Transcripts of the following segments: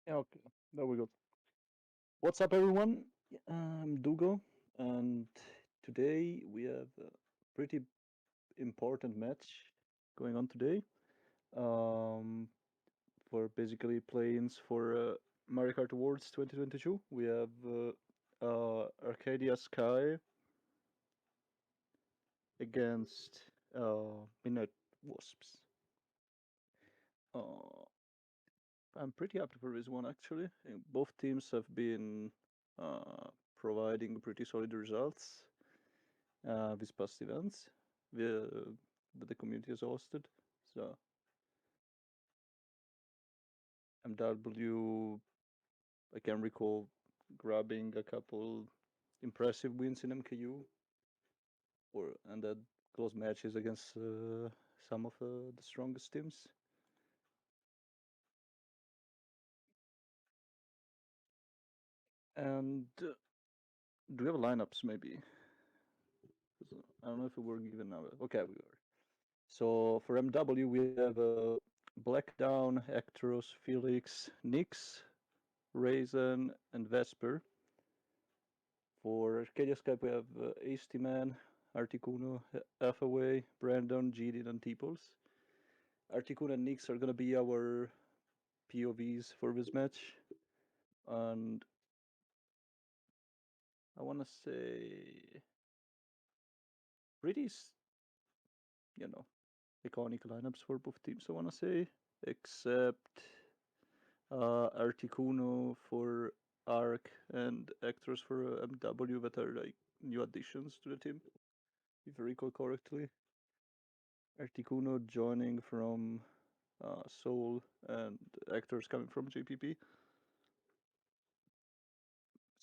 Yeah, okay. There we go. What's up, everyone? I'm Dugo, and today we have a pretty important match going on today. Um, for basically play-ins for Mario Kart Awards 2022. We have Arcadia Sky against Midnight Wasps. Uh, I'm pretty happy for this one actually. Both teams have been uh, providing pretty solid results these past events that the community has hosted. So MW, I can recall grabbing a couple impressive wins in MKU, and that close matches against some of the strongest teams. And do we have lineups maybe? 'Cause, I don't know if we were given now. Okay, we are. So for MW we have Blackdown, Actros, Felix, Nix, Raisin, and Vesper. For Arcadia Skype we have Hasty Man, Articuno, Alphaway, Brandon, Jidin, and Teeples. Articuno and Nix are gonna be our POVs for this match. And I wanna say pretty, you know, iconic lineups for both teams, I wanna say. Except Articuno for Arc and Actors for MW that are like new additions to the team, if I recall correctly. Articuno joining from Seoul and Actors coming from JPP.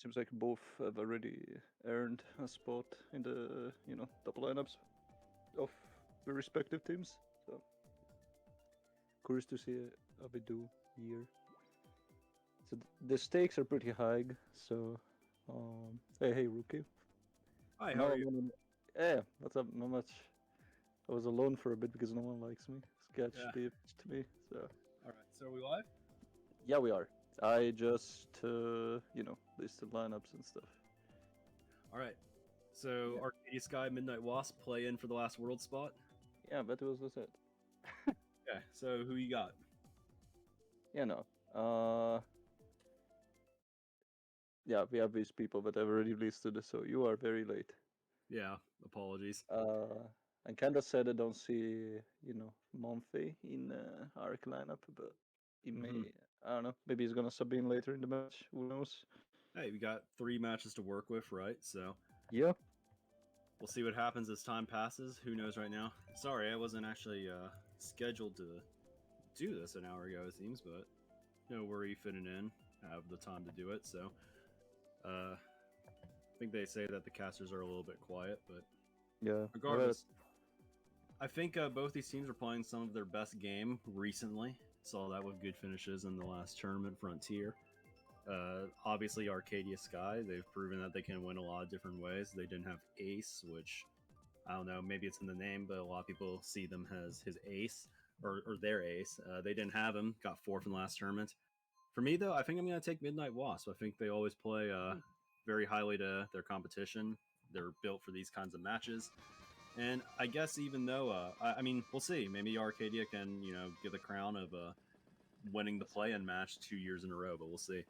Seems like both have already earned a spot in the top lineups of the respective teams. So curious to see how they do here. So the stakes are pretty high. So hey rookie. Hi, how No, are you? yeah, what's up? Not much. I was alone for a bit because no one likes me. Sketch Yeah. ditched me. So All right. So are we live? yeah, we are. I just listed lineups and stuff. All right. So Yeah, Arcadia Sky, Midnight Wasp play in for the last world spot. yeah, that was it. Okay. So who you got? You know, uh, yeah, we have these people that I've already listed, so you are very late. Yeah. Apologies. I kind of said I don't see, Monfey in Arc lineup, but he Hmm. may, I don't know, maybe he's gonna sub in later in the match. Who knows? Hey, we got 3 matches to work with, right? So Yeah, we'll see what happens as time passes. Who knows right now? Sorry, I wasn't actually scheduled to do this an hour ago. It seems, but no worry fitting in. I have the time to do it. So I think they say that the casters are a little bit quiet, but yeah. Well, regardless, I think both these teams are playing some of their best game recently. Saw that with good finishes in the last tournament, Frontier. Obviously, Arcadia Sky, they've proven that they can win a lot of different ways. They didn't have Ace, which I don't know, maybe it's in the name, but a lot of people see them as his ace or their ace. They didn't have him, got fourth in the last tournament. For me, though, I think I'm going to take Midnight Wasp. I think they always play very highly to their competition. They're built for these kinds of matches. And I guess even though, I mean, we'll see. Maybe Arcadia can, get the crown of winning the play-in match 2 years in a row, but we'll see.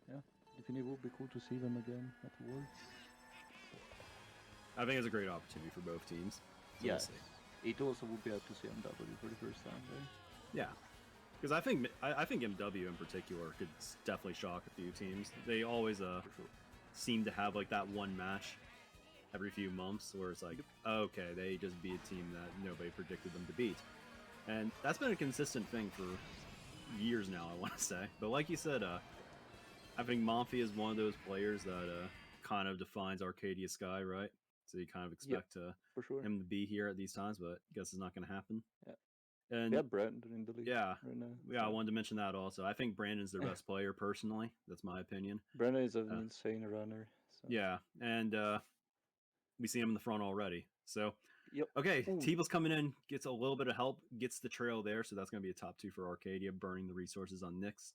yeah, definitely would be cool to see them again at Worlds. I think it's a great opportunity for both teams. So we'll Yes, see. it also would be up to see MW for the first time, right? Yeah, because I think MW in particular could definitely shock a few teams. They always For sure. seem to have like that one match every few months where it's like, Yep. okay, they just beat a team that nobody predicted them to beat, and that's been a consistent thing for years now. I want to say, but like you said, I think Monfy is one of those players that kind of defines Arcadia Sky, right? So you kind of Yep, expect for sure. him to be here at these times, but I guess it's not going to happen. Yeah, we And have Brandon in the league yeah, right now. yeah, I So wanted to mention that also. I think Brandon's their best player personally. That's my opinion. Brandon is an Uh, insane runner. So yeah, and we see him in the front already. So yep. okay, Ooh, Teeble's coming in, gets a little bit of help, gets the trail there, so that's going to be a top two for Arcadia, burning the resources on Nyx.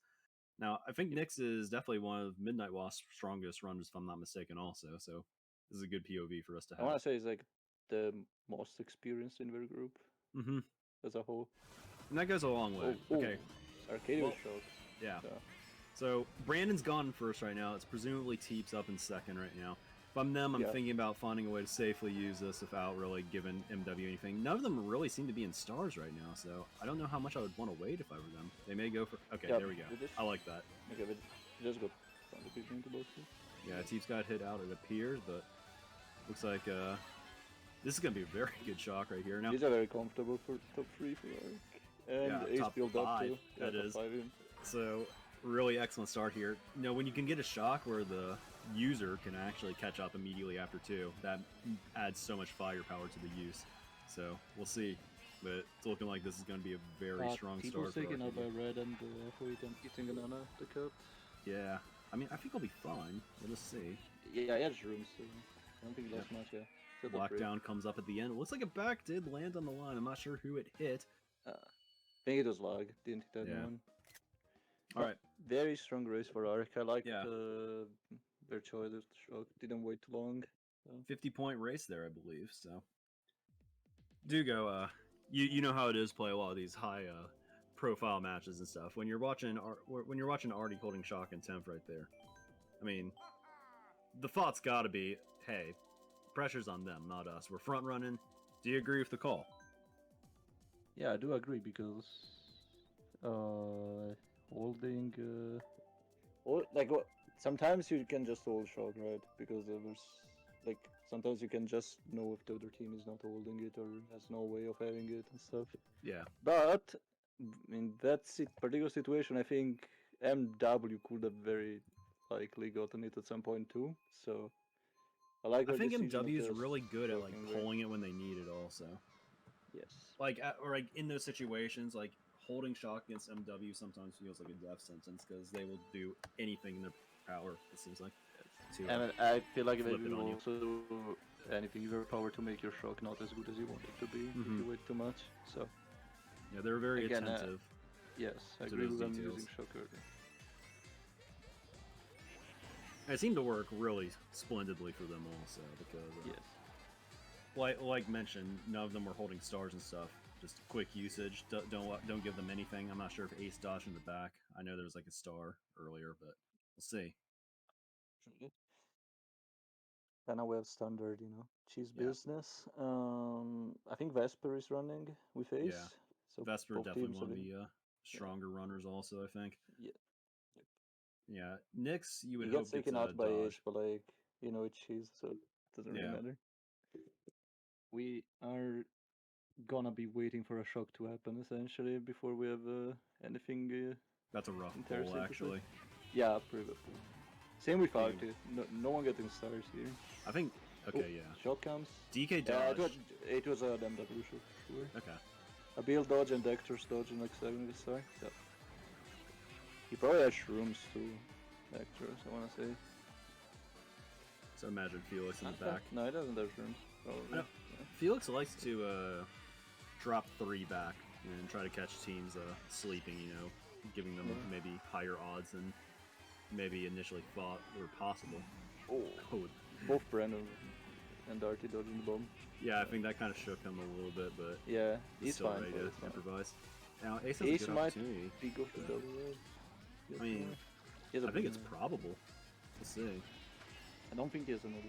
Now, I think Nyx is definitely one of Midnight Wasp's strongest runners, if I'm not mistaken, also. So this is a good POV for us to I want have. to say he's like the most experienced in their group Mm-hmm. as a whole. And that goes a long way. Okay. Arcadia was Well, shocked. Yeah. So. So Brandon's gone first right now. It's presumably Teeps up in second right now. If I'm them, I'm thinking about finding a way to safely use this without really giving MW anything. None of them really seem to be in stars right now, so I don't know how much I would want to wait if I were them. They may go for... Okay, there we go. I like that. Okay, but just go from the beginning to both. Yeah, Teeps got hit out, it appears, but looks like this is going to be a very good shock right here. Now, these are very comfortable for top 3 for Arc. And yeah, Ace top build 5, up too. Yeah, that top is. 5 in. So, really excellent start here. You know, when you can get a shock where the user can actually catch up immediately after 2, that adds so much firepower to the use. So, we'll see. But it's looking like this is going to be a very strong start for taken out by Arcadia. Red and Hoyt and eating banana the cut. Yeah. I mean, I think I'll be fine. Let us see. Yeah, he has rooms, so I don't think he lost much, yeah. Lockdown comes up at the end. It looks like a back did land on the line. I'm not sure who it hit. I think it was Lag. Didn't hit anyone. Alright. Very strong race for Arc. I like their choice of the shock. Didn't wait too long. 50-point race there, I believe. So, Dugo, you know how it is. Play a lot of these high profile matches and stuff. When you're watching Arti holding shock in 10th right there, I mean, the thought's got to be, hey, pressure's on them, not us. We're front running. Do you agree with the call? Yeah, I do agree because holding sometimes you can just hold shock, right? Because there's like sometimes you can just know if the other team is not holding it or has no way of having it and stuff. Yeah. But in that particular situation, I think MW could have very likely gotten it at some point too. So I think MW is really good at like pulling it when they need it. Also, yes. Like in those situations, like holding shock against MW sometimes feels like a death sentence because they will do anything in their power. It seems like. And I feel like they will also do anything in their power to make your shock not as good as you want it to be if you wait too much. So yeah, they're very attentive. Yes, I agree with them using shock early. It seemed to work really splendidly for them also because like mentioned, none of them were holding stars and stuff. Just quick usage. Don't give them anything. I'm not sure if Ace dodged in the back. I know there was like a star earlier, but we'll see. And now we have standard, cheese business. I think Vesper is running with Ace. Yeah, so Vesper definitely one of the stronger runners also, I think. Yeah. Yeah, Nyx, you would he hope gets taken out by Ace, but like, it's cheese, so it doesn't really matter. We are gonna be waiting for a shock to happen, essentially, before we have anything... That's a rough pull, actually. Yeah, pretty rough. Same with Arti. No one getting stars here. I think... Okay, yeah. Shock comes. DK dodge. It was a MW shock, sure. Okay. A build dodge and Vector's dodge and like 7 with star. Yeah. He probably has shrooms too. Vectors, I wanna say. So imagine Felix in the back. No, he doesn't have shrooms. Probably. Yeah. Felix likes to drop 3 back and try to catch teams sleeping, giving them maybe higher odds than maybe initially thought were possible. Both Brandon and Arti dodging the bomb. Yeah, I think that kind of shook him a little bit, but yeah, he's still fine. ready to improvise. Now, Ace has a good might opportunity. Be good for double red. I mean, I think it's probable. We'll see. I don't think he has another.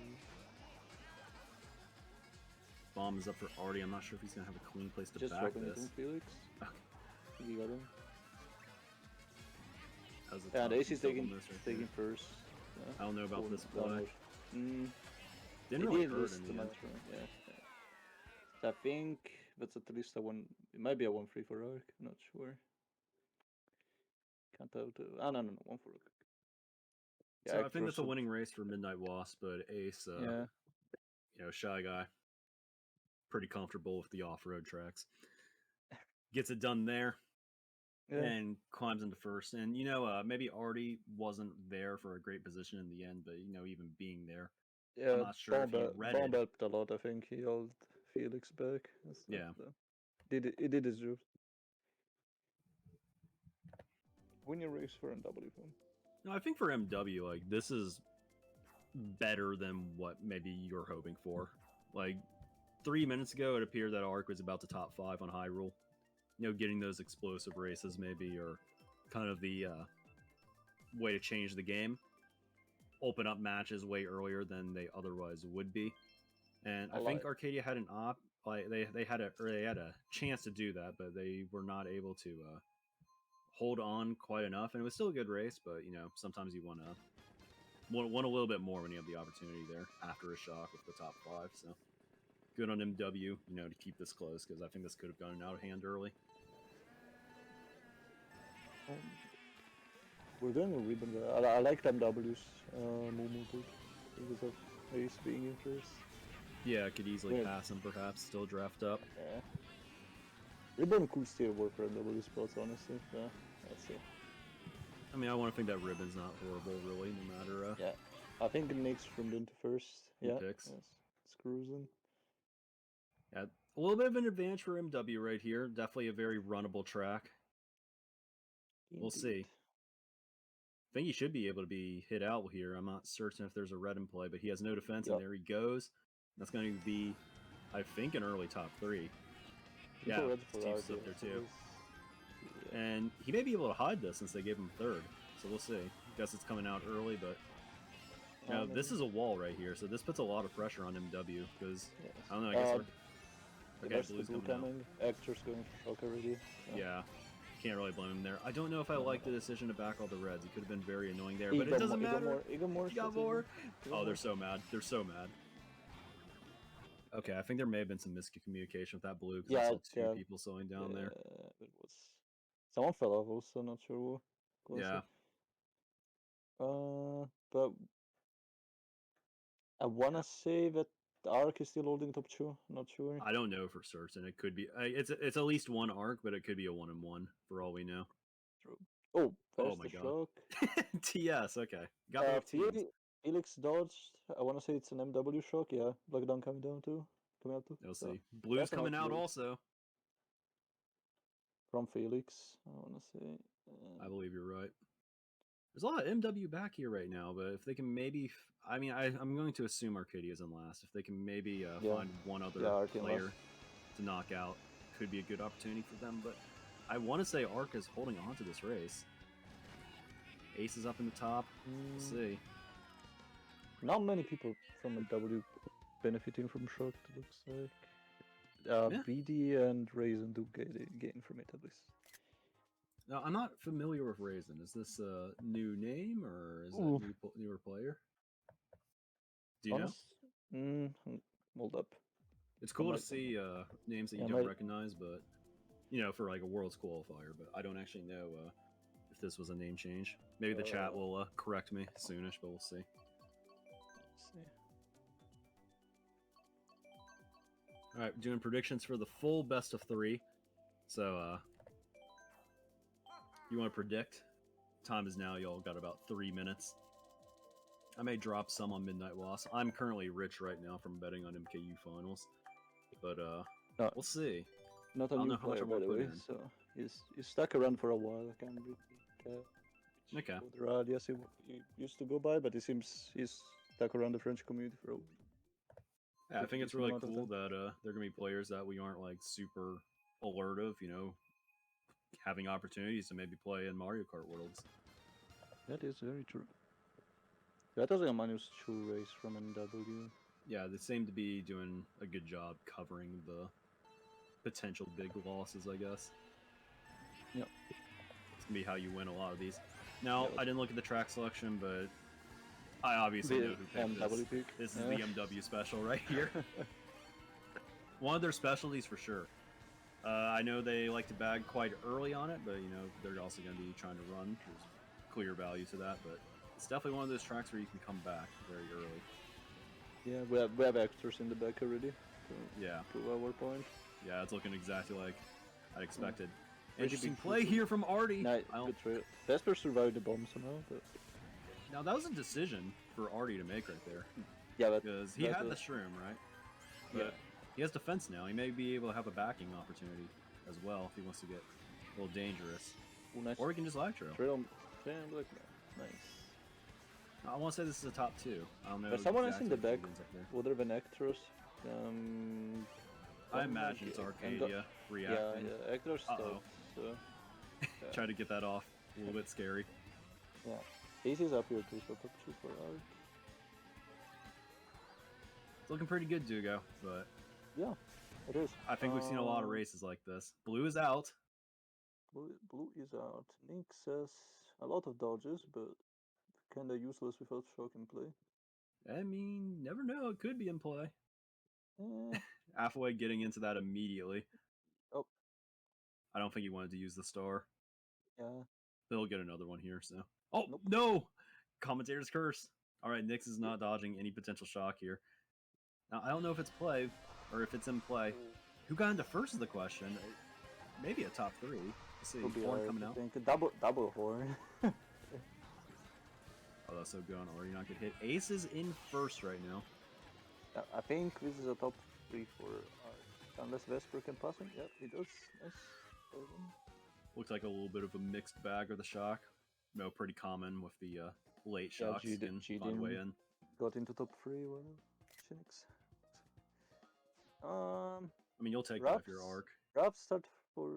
Bomb is up for Arti. I'm not sure if he's gonna have a clean place to just back this. Just Felix. You got him. Yeah, Ace is taking first. Yeah. I don't know about this play. Didn't really hurt him yet. I think that's at least a 1. It might be a 1-3 for Arc. I'm not sure. Can't tell. No, 1 for Arc. Yeah, so I think that's a winning race for Midnight Wasp, but Ace, shy guy, pretty comfortable with the off-road tracks. Gets it done there. And climbs into first. And, maybe Arti wasn't there for a great position in the end, but, even being there, I'm not sure if he read it. Bomb helped a lot, I think. He held Felix back. Yeah. It did his job. win your race for MW. No, I think for MW, like this is better than what maybe you're hoping for. Like 3 minutes ago, it appeared that Arc was about to top 5 on Hyrule. You know, getting those explosive races maybe are kind of the way to change the game, open up matches way earlier than they otherwise would be. And I think Arcadia had an they had a chance to do that, but they were not able to hold on quite enough. And it was still a good race, but you know, sometimes you want a little bit more when you have the opportunity there after a shock with the top 5. So good on MW, you know, to keep this close, because I think this could have gone out of hand early. We're doing a ribbon there. I like MW's movement because of Ace being in first. Yeah, could easily pass him perhaps, still draft up. Yeah. Ribbon could still work for MW spots, honestly. Yeah, let's see. I mean, I want to think that Ribbon's not horrible, really, no matter... Yeah, I think it makes from into first. Yeah, picks. Yes. It's cruising. Yeah, a little bit of an advantage for MW right here. Definitely a very runnable track. Indeed. We'll see. I think he should be able to be hit out here. I'm not certain if there's a red in play, but he has no defense, and there he goes. That's going to be, I think, an early top 3. Yeah, Steve's up there too. Yeah. And he may be able to hide this since they gave him 3rd. So we'll see. I guess it's coming out early, but you know, this is a wall right here, so this puts a lot of pressure on MW because I don't know. I guess okay, Blue's coming. Actor's going for shock already. Yeah, can't really blame him there. I don't know if I like the decision to back all the reds. He could have been very annoying there, but it doesn't matter. He got more. Oh, they're so mad. They're so mad. Okay, I think there may have been some miscommunication with that blue because I saw 2 people slowing down there. It was someone fell off also, not sure who. Yeah. But I wanna say that the Arc is still holding top 2. Not sure. I don't know for certain. It could be. It's at least one Arc, but it could be a 1-1 for all we know. True. Oh my god. TS. Okay. Got Felix dodged. I want to say it's an MW shock. Yeah, Black Down coming out too. We'll see. Blue's coming out also. From Felix, I want to say. I believe you're right. There's a lot of MW back here right now, but if they can maybe... I mean, I'm going to assume Arcadia's in last. If they can maybe find one other player to knock out, could be a good opportunity for them, but I want to say Arc is holding on to this race. Ace is up in the top. We'll see. Not many people from MW benefiting from shock, it looks like. BD and Raisin do gain from it, at least. Now, I'm not familiar with Raisin. Is this a new name, or is it a newer player? Do you know? Hold up. It's cool to see names that you don't recognize, but, you know, for like a Worlds qualifier, but I don't actually know if this was a name change. Maybe the chat will correct me soonish, but we'll see. Alright, doing predictions for the full best of 3. So, you want to predict? Time is now, y'all got about 3 minutes. I may drop some on Midnight Wasps. I'm currently rich right now from betting on MKU finals. But, we'll see. Not a new player, by the way, so he's stuck around for a while. I can't really okay. The radius he used to go by, but it seems he's stuck around the French community for a while. Yeah, I think it's really cool that there are going to be players that we aren't like super alert of, you know, having opportunities to maybe play in Mario Kart Worlds. That is very true. That was a -2 race from NW. Yeah, they seem to be doing a good job covering the potential big losses, I guess. Yep. It's going to be how you win a lot of these. Now, I didn't look at the track selection, but I obviously know who picked this. This is the MW special right here. One of their specialties for sure. I know they like to bag quite early on it, but you know they're also going to be trying to run. There's clear value to that, but it's definitely one of those tracks where you can come back very early. Yeah, we have actors in the back already. To our point. Yeah, it's looking exactly like I expected. Interesting play here from Arti. Vesper survived the bomb somehow, but... Now, that was a decision for Arti to make right there. Yeah, because he had the shroom, right? But he has defense now. He may be able to have a backing opportunity as well if he wants to get a little dangerous. Ooh, nice. Or we can just live trail. Trail black. Nice. I want to say this is a top 2. I don't know. There's someone else in the back. who wins up there. Would there have been Actros? I imagine it's Arcadia reacting. Yeah, Actros stuff. So, Try to get that off. A little bit scary. Yeah. Ace is up here too, so top 2 for Arc. It's looking pretty good, Dugo, but Yeah, it is. I think we've seen a lot of races like this. Blue is out. Blue is out. Nick says a lot of dodges, but kinda useless without shock in play. I mean, never know. It could be in play. Eh. Halfway getting into that immediately. Oh. I don't think he wanted to use the star. Yeah. He'll get another one here, so. Oh, Nope. no! Commentator's curse. All right, Nyx is not dodging any potential shock here. Now, I don't know if it's play or if it's in play. Who got into first is the question. Maybe a top 3. Let's see. Horn coming out. Think. Double horn. Oh, that's so good on Arti not get hit. Ace is in first right now. I think this is a top 3 for Arc. Unless Vesper can pass him. Yep, he does. Nice. Looks like a little bit of a mixed bag with the shock. No, pretty common with the late shocks. Find way in. Got into top 3. Well, Shinix. I mean, you'll take that if you're Arc. Raps start for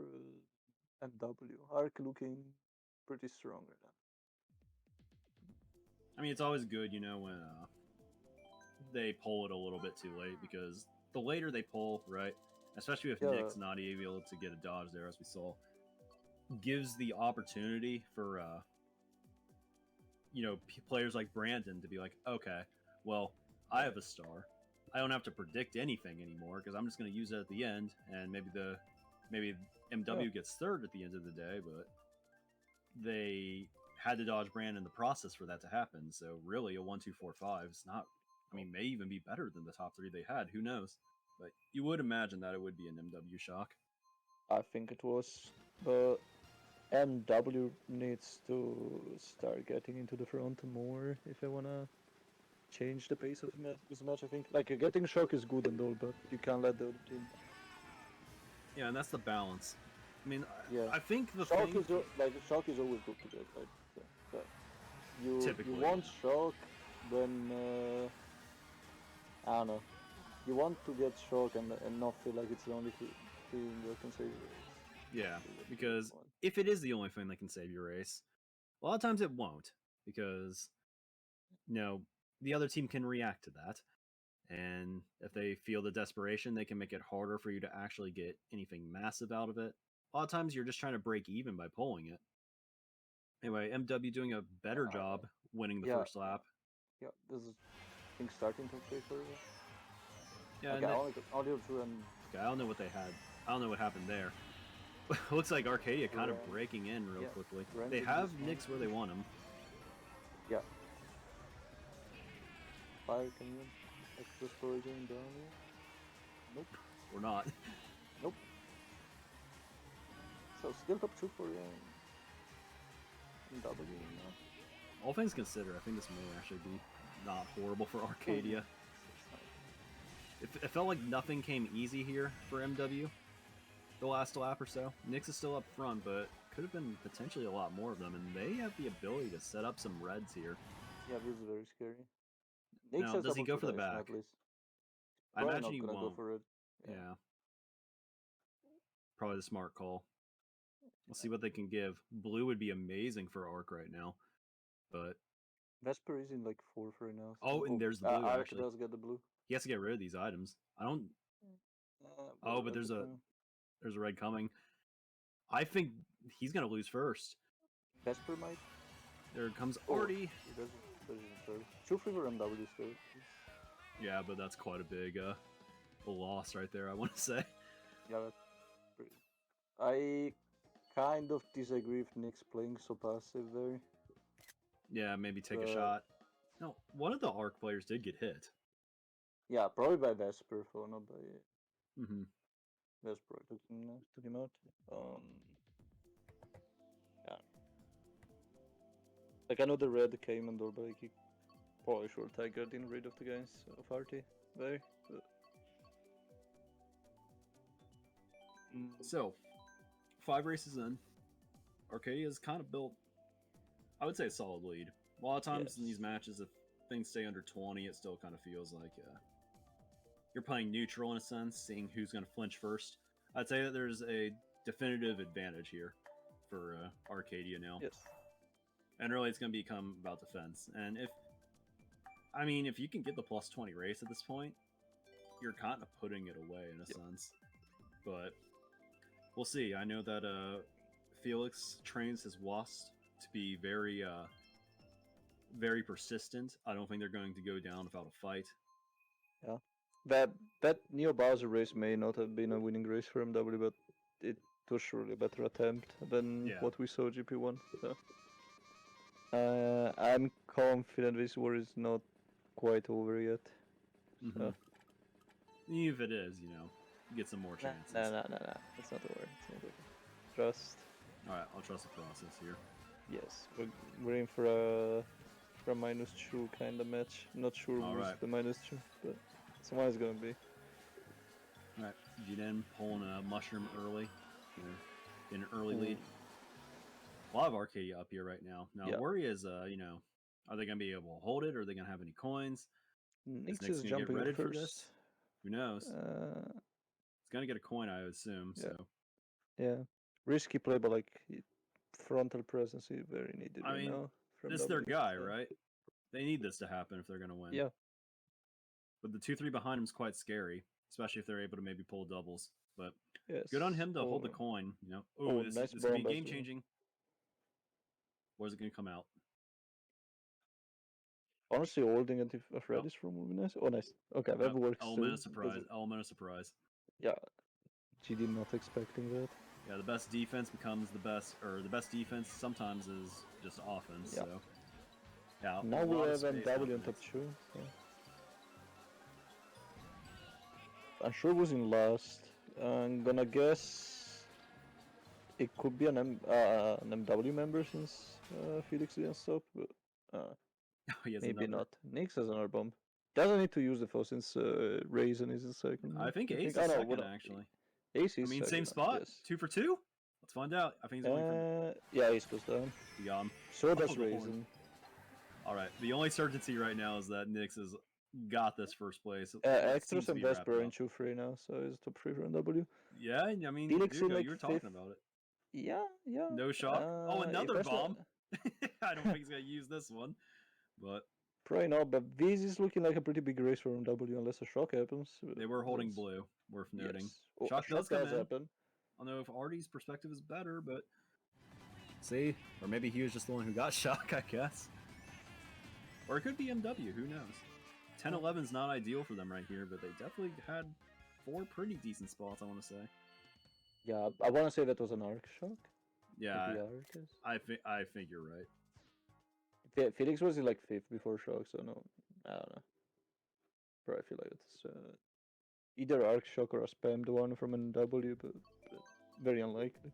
MW. Arc looking pretty strong right now. I mean, it's always good, you know, when they pull it a little bit too late, because the later they pull, right, especially if Nick's not able to get a dodge there, as we saw, gives the opportunity for, you know, players like Brandon to be like, okay, well, I have a star. I don't have to predict anything anymore, because I'm just going to use it at the end, and maybe MW gets third at the end of the day, but they had to dodge Brand in the process for that to happen. So really, a 1-2-4-5 is not. I mean, may even be better than the top 3 they had. Who knows? But you would imagine that it would be an MW shock. I think it was, but MW needs to start getting into the front more if I wanna change the pace of this match. I think like getting shock is good and all, but you can't let the other team. Yeah, and that's the balance. I mean, Yeah. I think the shock thing... shock is always good to get, right? So, you Typically, want shock when I don't know. You want to get shock and not feel like it's the only thing that can save your race. Yeah, because if it is the only thing that can save your race, a lot of times it won't, because you know, the other team can react to that, and if they feel the desperation, they can make it harder for you to actually get anything massive out of it. A lot of times you're just trying to break even by pulling it. Anyway, MW doing a better job winning the first lap. Yeah, this is I think starting to play for you. Yeah, okay, audio through and okay, I don't know what they had. I don't know what happened there. Looks like Arcadia kind of breaking in real quickly. They have Nyx where they want him. Yeah. Fire canyon. Extra storage going down here. Nope. We're not. Nope. So still top 2 for W now. All things considered, I think this may actually be not horrible for Arcadia. It felt like nothing came easy here for MW the last lap or so. Nyx is still up front, but could have been potentially a lot more of them, and they have the ability to set up some reds here. Yeah, this is very scary. Now, does he go for the back? I imagine he won't. Go for it. Yeah. Probably the smart call. We'll see what they can give. Blue would be amazing for Arc right now, but Vesper is in like 4th right now. So oh, and there's the blue. Arc actually, does get the blue. He has to get rid of these items. I don't. Oh, but there's a red coming. I think he's gonna lose first. Vesper might. There comes Arti. He does third. 2 for MW still. Yeah, but that's quite a big loss right there, I want to say. Yeah, that's pretty. I kind of disagree with Nick's playing so passive there. Yeah, maybe take a shot. No, one of the Arc players did get hit. Yeah, probably by Vesper, not by Mm-hmm. Vesper took him out. Yeah. Like I know the red came and all, but like he probably sure Tiger didn't rid of the guys of Arti there. But... So, 5 races in. Arcadia's kind of built, I would say, a solid lead. A lot of times in these Yes. matches, if things stay under 20, it still kind of feels like you're playing neutral in a sense, seeing who's going to flinch first. I'd say that there's a definitive advantage here for Arcadia now. Yes. And really, it's going to become about defense. And if you can get the plus 20 race at this point, you're kind of putting it away in a sense. But we'll see. I know that Felix trains his Wasps to be very, very persistent. I don't think they're going to go down without a fight. Yeah. That Neo Bowser race may not have been a winning race for MW, but it was surely a better attempt than what we saw GP1. So. I'm confident this war is not quite over yet. So. Even if it is, get some more chances. No. It's not over. Trust. Alright, I'll trust the process here. Yes, we're in for a -2 kind of match. Not sure who's the -2, but someone is gonna be. Alright, Jiden pulling a mushroom early. In an early lead. A lot of Arcadia up here right now. Now, worry is, are they going to be able to hold it? Or are they going to have any coins? Nix is jumping get first. For this? Who knows? It's going to get a coin, I would assume. Yeah. So. Yeah. Risky play, but frontal presence is very needed right now. This is their guy, right? They need this to happen if they're going to win. Yeah. But the 2-3 behind him is quite scary, especially if they're able to maybe pull doubles. But good on him to hold the coin. This could be game changing. Where's it going to come out? Honestly, holding it if red is from would be nice. Oh, nice. Okay, that works. Element of surprise. Yeah, GD not expecting that. Yeah, the best defense becomes the best, or the best defense sometimes is just offense. Yeah. So, yeah. Now we have MW on top 2. So. I'm sure it was in last. I'm gonna guess it could be an MW member since Felix didn't stop, but maybe not. Nix has another bomb. Doesn't need to use the first since Raisin is in second. I think Ace is second, actually. Ace is second, same spot? Yes. 2 for 2? Let's find out. I think he's going for... Yeah, Ace goes down. You got him. So does Raisin. Alright, the only certainty right now is that Nix has got this first place. Actress and Vesper are in 2-3 now, so it's top 3 for NW. Yeah, I mean, Dugo, you were talking about it. Yeah. No shock. Another bomb. I don't think he's going to use this one, but... Probably not, but this is looking like a pretty big race for MW unless a shock happens. They were holding blue, worth noting. Yes. Oh, shock does come in. Happen. I don't know if Artie's perspective is better, but... See? Or maybe he was just the one who got shock, I guess. Or it could be MW, who knows? 10-11 is not ideal for them right here, but they definitely had 4 pretty decent spots, I want to say. Yeah, I want to say that was an arc shock. Yeah, I think you're right. Felix was in 5th before shock, so no, I don't know. But I feel like it's either arc shock or a spammed one from an MW, but very unlikely.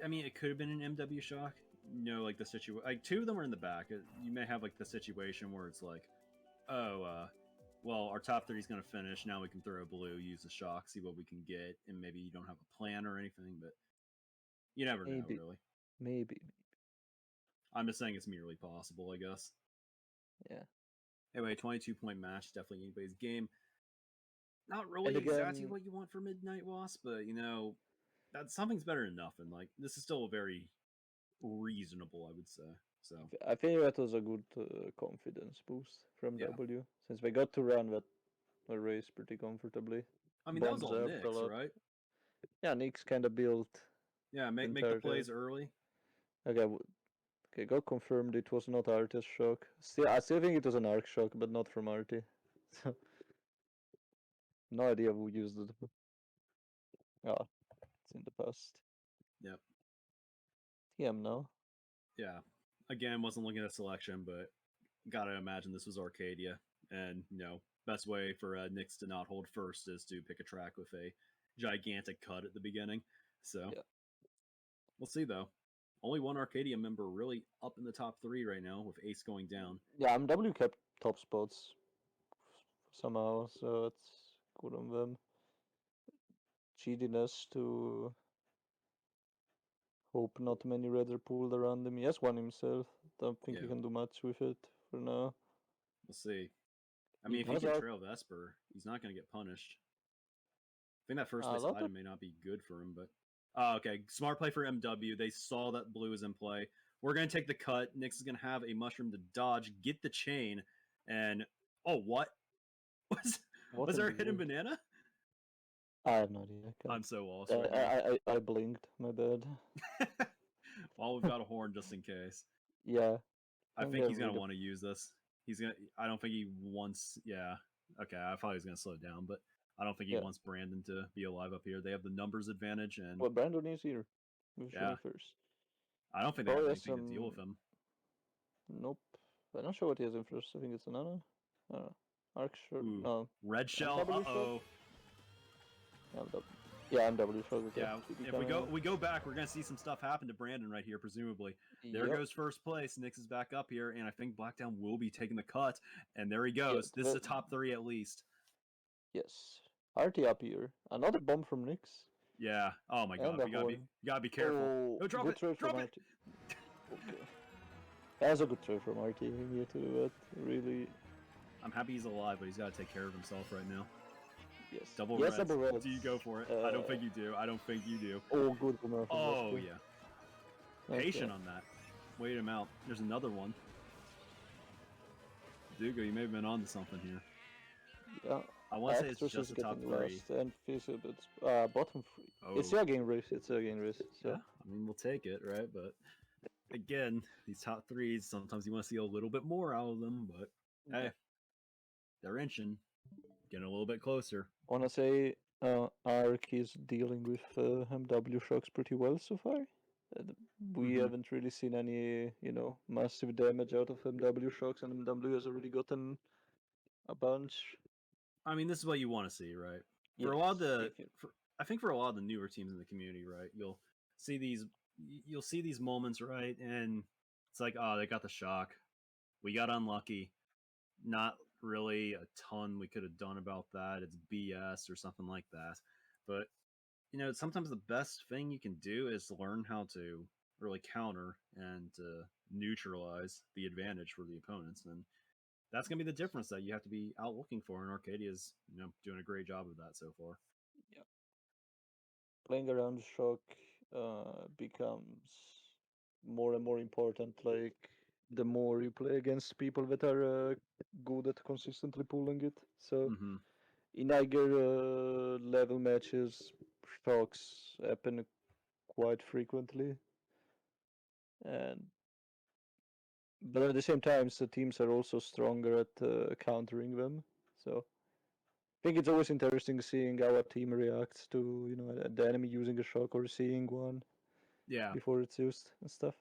I mean, it could have been an MW shock. The situation. 2 of them were in the back. You may have the situation where it's well, our top 3 is going to finish. Now we can throw a blue, use the shock, see what we can get, and maybe you don't have a plan or anything, but you never know, really. Maybe. I'm just saying it's merely possible, I guess. Yeah. Anyway, 22-point match, definitely anybody's game. Not really exactly what you want for Midnight Wasp, but, that something's better than nothing. This is still a very reasonable, I would say. So I think that was a good confidence boost from W, since they got to run that race pretty comfortably. I mean, that was all Nix, right? Yeah, Nix kind of built. Yeah, make the plays early. Okay, got confirmed it was not Arti's shock. I still think it was an arc shock, but not from Arti. So, no idea who used it. It's in the past. Yep. TM now. Yeah. Again, wasn't looking at selection, but gotta imagine this was Arcadia. And, best way for Nix to not hold first is to pick a track with a gigantic cut at the beginning. So, we'll see, though. Only one Arcadia member really up in the top 3 right now, with Ace going down. Yeah, MW kept top spots somehow, so it's good on them. Cheatiness to Hope not many reds are pulled around him. He has one himself. Don't think he Yeah. can do much with it for now. We'll see. I He mean, if he has can out. trail Vesper, he's not going to get punished. I think that first A place lot item of may not be good for him, but okay. Smart play for MW. They saw that blue is in play. We're going to take the cut. Nyx is going to have a mushroom to dodge, get the chain, and oh, what was what was in there the a hidden world? banana? I have no idea. I'm so lost right now. I blinked. My bad. Well, we've got a horn just in case. Yeah. I Can think get he's gonna rid of. want to use this. He's gonna. I don't think he wants. Yeah. Okay. I thought he was gonna slow it down, but I don't think he Yeah. wants Brandon to be alive up here. They have the numbers advantage, and Well, Brandon is here. With yeah, showing first. I don't think they have Probably has anything to deal some. with him. Nope. I'm not sure what he has in first. I think it's another. Arc shot. Ooh, No. red shell. MW shot? Uh-oh. Yeah, MW shot with Yeah. the If we go back, we're gonna see some stuff happen to Brandon right here, presumably. There Yep. goes first place. Nyx is back up here, and I think Blackdown will be taking the cut. And there he goes. Yeah, This is a top 3 at least. Yes. Arti up here. Another bomb from Nyx. Yeah. Oh my And god. a You horn. gotta be careful. Oh, No, drop good it. try Drop from it. Arti. Okay. That's a good try from Arti here to do that. Really. I'm happy he's alive, but he's got to take care of himself right now. Yes. Double yes, reds. double reds. Do you go for it? I don't think you do. I don't think you do. Oh, good from Arti. Oh, yeah. Okay. Patient on that. Wait him out. There's another one. Dugo, you may have been on to something here. Yeah. I want to say it's Actress just is the top getting 3. last, and Fizz bottom 3. Oh. It's again race. It's again race. So. Yeah, I mean, we'll take it, right? But again, these top 3s, sometimes you want to see a little bit more out of them, but hey, they're inching. Getting a little bit closer. I want to say Ark is dealing with MW shocks pretty well so far. We haven't really seen any, massive damage out of MW shocks, and MW has already gotten a bunch. I mean, this is what you want to see, right? Yes, For a lot of I think for a lot of the newer teams in the community, right, you'll see these moments, right, and it's like, oh, they got the shock, we got unlucky, not really a ton we could have done about that. It's BS or something like that. But sometimes the best thing you can do is learn how to really counter and neutralize the advantage for the opponents, and that's going to be the difference that you have to be out looking for. And Arcadia is, doing a great job of that so far. Yeah. Playing around shock becomes more and more important. Like the more you play against people that are good at consistently pulling it. So in higher level matches, shocks happen quite frequently, and but at the same time, the teams are also stronger at countering them. So I think it's always interesting seeing how a team reacts to the enemy using a shock or seeing one. Yeah, before it's used and stuff.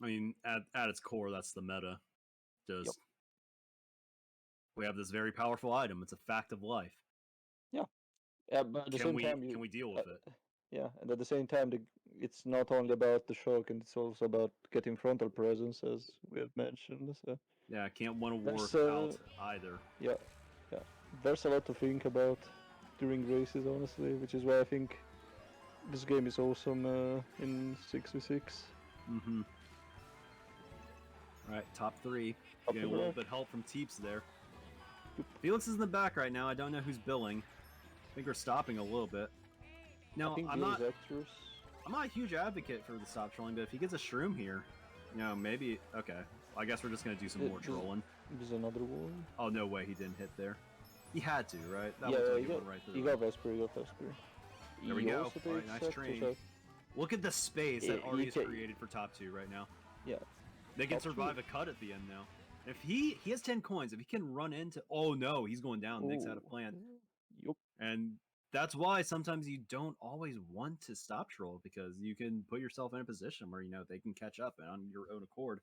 I mean, at its core, that's the meta. Just we have this very powerful item. It's a fact of life. Yeah, but at the same time, can we deal with it? Yeah, and at the same time, it's not only about the shock, and it's also about getting frontal presence, as we have mentioned. So yeah, can't win a war out either. Yeah, there's a lot to think about during races, honestly, which is why I think this game is awesome in 6v6. All right, top 3. Top Getting a little bit help from Teeps there. Felix is in the back right now. I don't know who's billing. I think we're stopping a little bit. No, I'm not a huge advocate for the stop trolling, but if he gets a shroom here, maybe. Okay, I guess we're just gonna do some more trolling. There's another one. Oh no way, he didn't hit there. He had to, right? That he got right through. He got Vesper. There we go. All right, nice train. Look at the space that Arti has created for top 2 right now. Yeah. They can survive a cut at the end now. If he has 10 coins, if he can run into... Oh no, he's going down. Nyx had a plan. Yep. And that's why sometimes you don't always want to stop troll, because you can put yourself in a position where, they can catch up and on your own accord.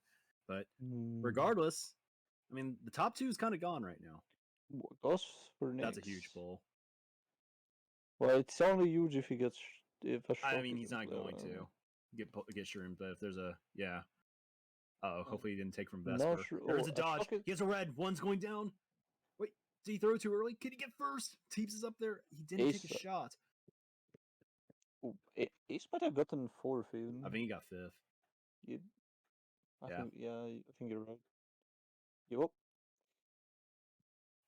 But regardless, I mean, the top 2 is kind of gone right now. Goes for Nyx. That's a huge pull. Well, it's only huge if he gets... I mean, he's not going to get shroomed, but if there's a... Yeah. Uh-oh, hopefully he didn't take from Vesper. There's a dodge. He has a red. One's going down. Wait, did he throw too early? Can he get first? Teeps is up there. He didn't take a shot. Ooh, Ace might have gotten fourth even. I think he got fifth. You, Yeah. I think you're right. Yup.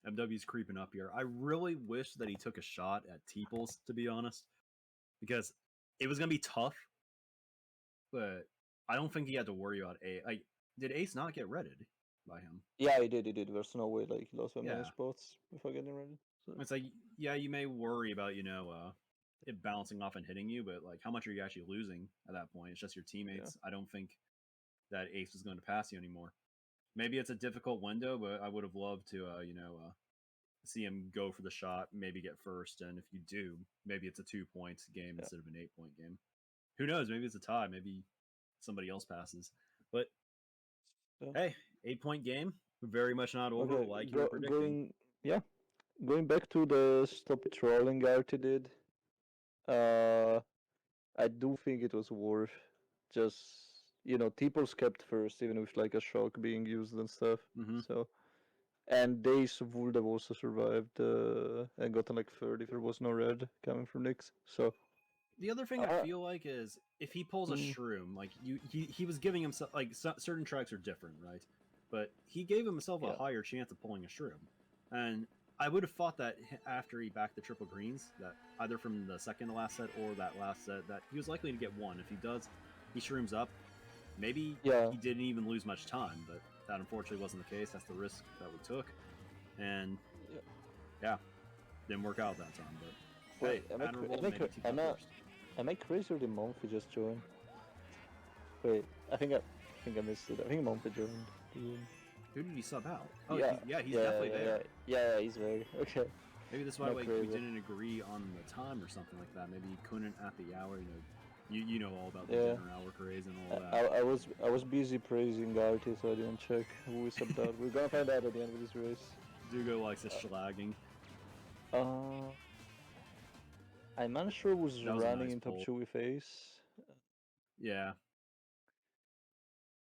MW's creeping up here. I really wish that he took a shot at Teeples, to be honest, because it was gonna be tough. But I don't think he had to worry about A. Like, did Ace not get redded by him? Yeah, he did. There's no way like he lost by many Yeah. spots before getting ready. So. It's like, yeah, you may worry about it bouncing off and hitting you, but like, how much are you actually losing at that point? It's just your teammates. I don't think that Ace is going to pass you anymore. Maybe it's a difficult window, but I would have loved to see him go for the shot, maybe get first, and if you do, maybe it's a 2-point game instead of an 8-point game. Who knows? Maybe it's a tie. Maybe somebody else passes. But hey, 8-point game, very much not over like you were predicting. Going back to the stop trolling Arti did. I do think it was worth just T-Pulse kept first even with like a shock being used and stuff. Mm-hmm. So and they would have also survived and gotten like third if there was no red coming from Nyx. So the other thing I feel like is if he pulls a shroom, like he was giving himself like certain tracks are different, right? But he gave himself a higher chance of pulling a shroom, and I would have thought that after he backed the triple greens, that either from the second to last set or that last set, that he was likely to get one. If he does, he shrooms up. Maybe he didn't even lose much time, but that unfortunately wasn't the case. That's the risk that we took, and didn't work out that time. But wait, am I crazy or did Monfy just join? Wait, I think I missed it. I think Monfy joined. Who did he sub out? Oh, he's definitely there. Yeah, he's there. Okay. Maybe that's why like we didn't agree on the time or something like that. Maybe he couldn't at the hour. You know all about the dinner hour craze and all that. I was busy praising Arti, so I didn't check who we subbed out. We're gonna find out at the end of this race. Dugo likes his schlagging. I'm unsure who's running in top 2 with Ace. Yeah.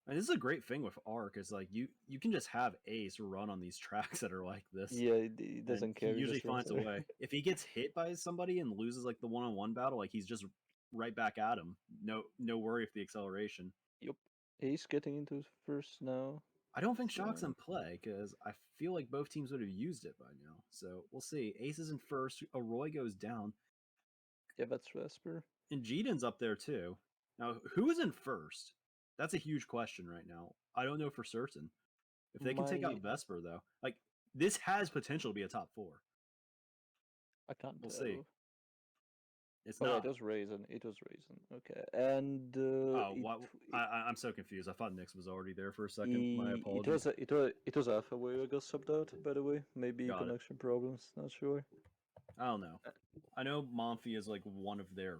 And this is a great thing with Arc is like you can just have Ace run on these tracks that are like this. Yeah, he doesn't care. He usually finds a way. If he gets hit by somebody and loses like the one-on-one battle, like he's just right back at him. No worry if the acceleration. Yep. Ace getting into first now. I don't think Shock's in play because I feel like both teams would have used it by now. So we'll see. Ace is in first. Arroy goes down. Yeah, that's Vesper. And Jiden's up there too. Now, who is in first? That's a huge question right now. I don't know for certain. If they can take out Vesper, though, like this has potential to be a top 4. I can't. We'll see. It's not. Yeah, it was Raisin. It was Raisin. Okay, and I'm so confused. I thought Nyx was already there for a second. My apologies. It was Alpha where I got subbed out. By the way, maybe connection problems. Not sure. I don't know. I know Monfy is like one of their.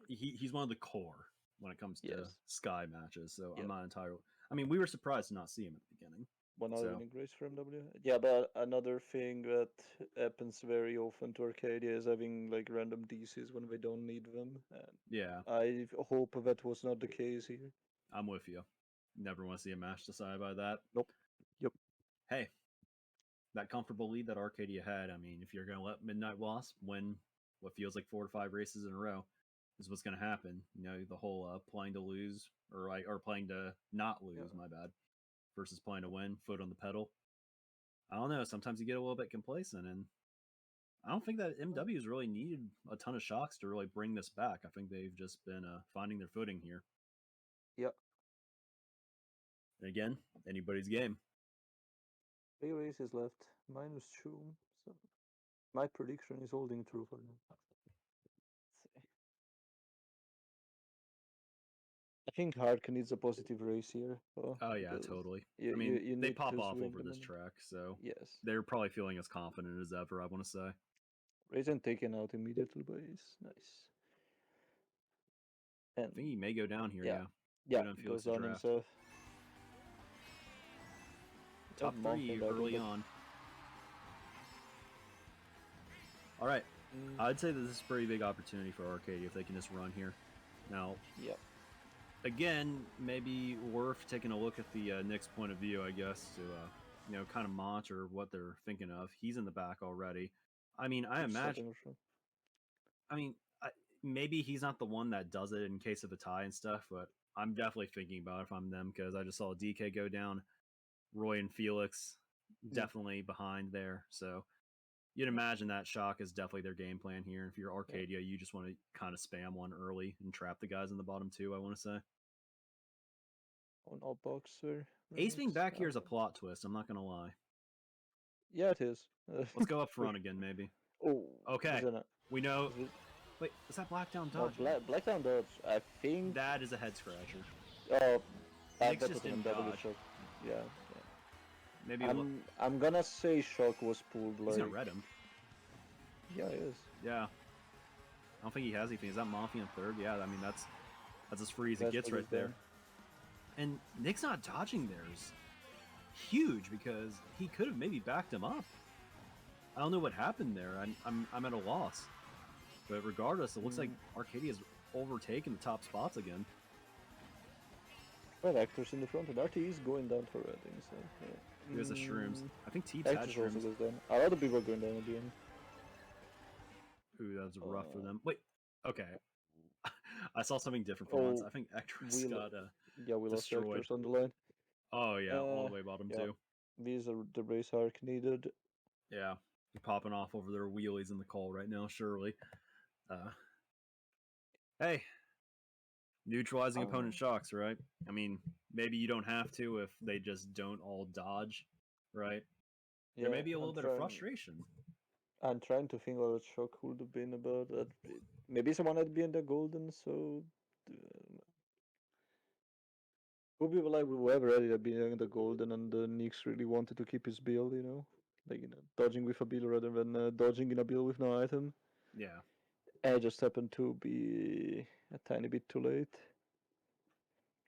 He's one of the core when it comes to Sky matches. So I'm not entirely. I mean, we were surprised to not see him at the beginning. One other winning grace for MW. Yeah, but another thing that happens very often to Arcadia is having like random DCs when we don't need them. And I hope that was not the case here. I'm with you. Never want to see a match decided by that. Nope. Yep. Hey, that comfortable lead that Arcadia had. I mean, if you're going to let Midnight Wasp win what feels like 4 to 5 races in a row, is what's going to happen. The whole playing to lose or playing to not lose. My bad. Versus playing to win, foot on the pedal. I don't know. Sometimes you get a little bit complacent, and I don't think that MW's really needed a ton of shocks to really bring this back. I think they've just been finding their footing here. Yep. And again, anybody's game. 3 races left, -2. So my prediction is holding true for now. I think Hardkin needs a positive race here. Oh yeah, totally. I mean, they pop off over this track, so they're probably feeling as confident as ever. I want to say. Raisin taken out immediately by Ace. Nice. And I think he may go down here. Yeah, goes on himself. Top 3 early on. All right, I'd say that this is a pretty big opportunity for Arcadia if they can just run here. Now, again, maybe worth taking a look at the Nyx point of view, I guess, to kind of monitor what they're thinking of. He's in the back already. I mean, I imagine. I mean, maybe he's not the one that does it in case of a tie and stuff, but I'm definitely thinking about it if I'm them because I just saw DK go down, Roy and Felix definitely behind there. So you'd imagine that shock is definitely their game plan here. If you're Arcadia, you just want to kind of spam one early and trap the guys in the bottom two, I want to say. On all boxer. Ace being back here is a plot twist, I'm not going to lie. Yeah, it is. Let's go up front again, maybe. Oh, okay. We know. Wait, is that Blackdown dodge? No, Blackdown dodge. I think that is a head scratcher. Oh, Nick's just didn't dodge. Shock. Yeah. Maybe I'm gonna say shock was pulled. He's gonna red him. Yeah, he is. Yeah. I don't think he has anything. Is that Mafia in third? Yeah, I mean that's as free as it gets right there. And Nick's not dodging there is huge because he could have maybe backed him up. I don't know what happened there. I'm at a loss. But regardless, it looks like Arcadia's overtaken the top spots again. Well, Actors in the front, and Arti is going down for redding, so yeah. He has the shrooms. I think Teeps had shrooms. Also goes down. A lot of people are going down at the end. Ooh, that was rough for them. Wait, okay. I saw something different for once. I think Actors got we destroyed. lost Actors on the line. Oh yeah, all the way bottom too. These are the race arc needed. Yeah, they're popping off over their wheelies in the call right now, surely. Hey, neutralizing opponent shocks, right? I mean, maybe you don't have to if they just don't all dodge, right? Yeah, there may be a little bit of frustration. I'm trying to think what shock would have been about that. Maybe someone had been the golden, so could be like whoever had been the golden, and the Nix really wanted to keep his build, you know, like dodging with a build rather than dodging in a build with no item. Yeah. I just happened to be a tiny bit too late.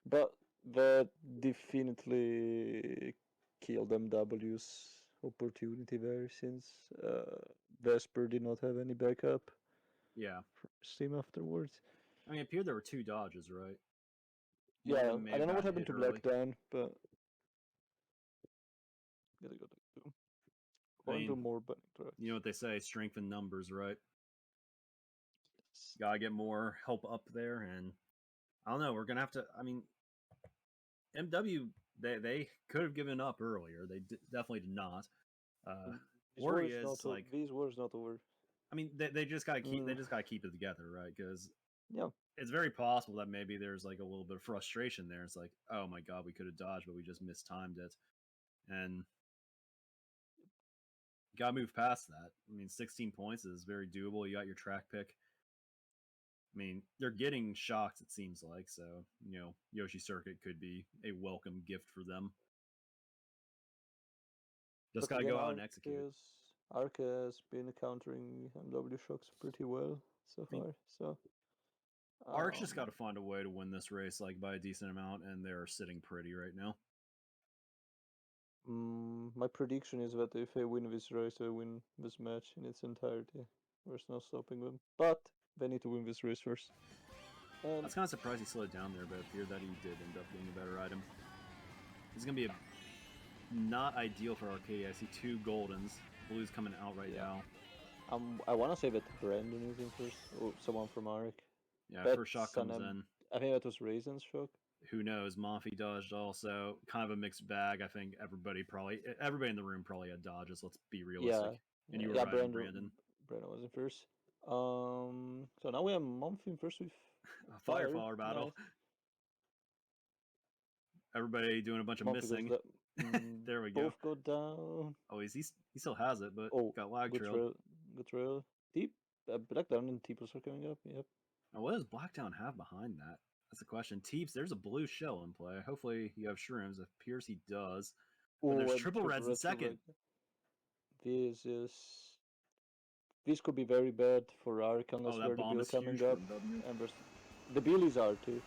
But that definitely killed MW's opportunity there, since Vesper did not have any backup. Yeah. For Steam afterwards. I mean, it appeared there were two dodges, right? Yeah, I don't know what happened to Blackdown, but gotta go to more bunny tracks. You know what they say, strength in numbers, right? Gotta get more help up there, and I don't know, we're gonna have to, I mean, MW, they could have given up earlier. They definitely did not. Worry is like these words not over. I mean, they just gotta keep they just gotta keep it together, right? Because yeah, it's very possible that maybe there's like a little bit of frustration there. It's like, oh my god, we could have dodged, but we just mistimed it, and you gotta move past that. I mean, 16 points is very doable. You got your track pick. I mean, they're getting shocked, it seems like, so, you know, Yoshi Circuit could be a welcome gift for them. Just gotta go out and execute. Arca has been countering MW shocks pretty well so far, so... Arc's just gotta find a way to win this race, like, by a decent amount, and they're sitting pretty right now. My prediction is that if they win this race, they win this match in its entirety. There's no stopping them. But they need to win this race first. And I was kind of surprised he slowed down there, but it appeared that he did end up getting a better item. This is going to be not ideal for Arcadia. I see two Goldens. Blue's coming out right now. I want to say that Brandon is in first. Oh, someone from Arc. Yeah, first shock comes in. I think that was Raisin's shock. Who knows? Mafi dodged also. Kind of a mixed bag. I think everybody in the room probably had dodges. Let's be realistic. Yeah. And you were right, Brandon was in first. So now we have Month in first with Fireflower battle. Nice. Everybody doing a bunch of missing. There we go. Both go down. Oh, he still has it, but got lag trail. Good trail. Deep. Blackdown and Teepers are coming up. Yep. Now, what does Blackdown have behind that? That's the question. Teeps, there's a blue shell in play. Hopefully you have shrooms. It appears he does. But there's triple reds in second. This could be very bad for Arc unless we're the Bill coming up. And the Bill is Arti.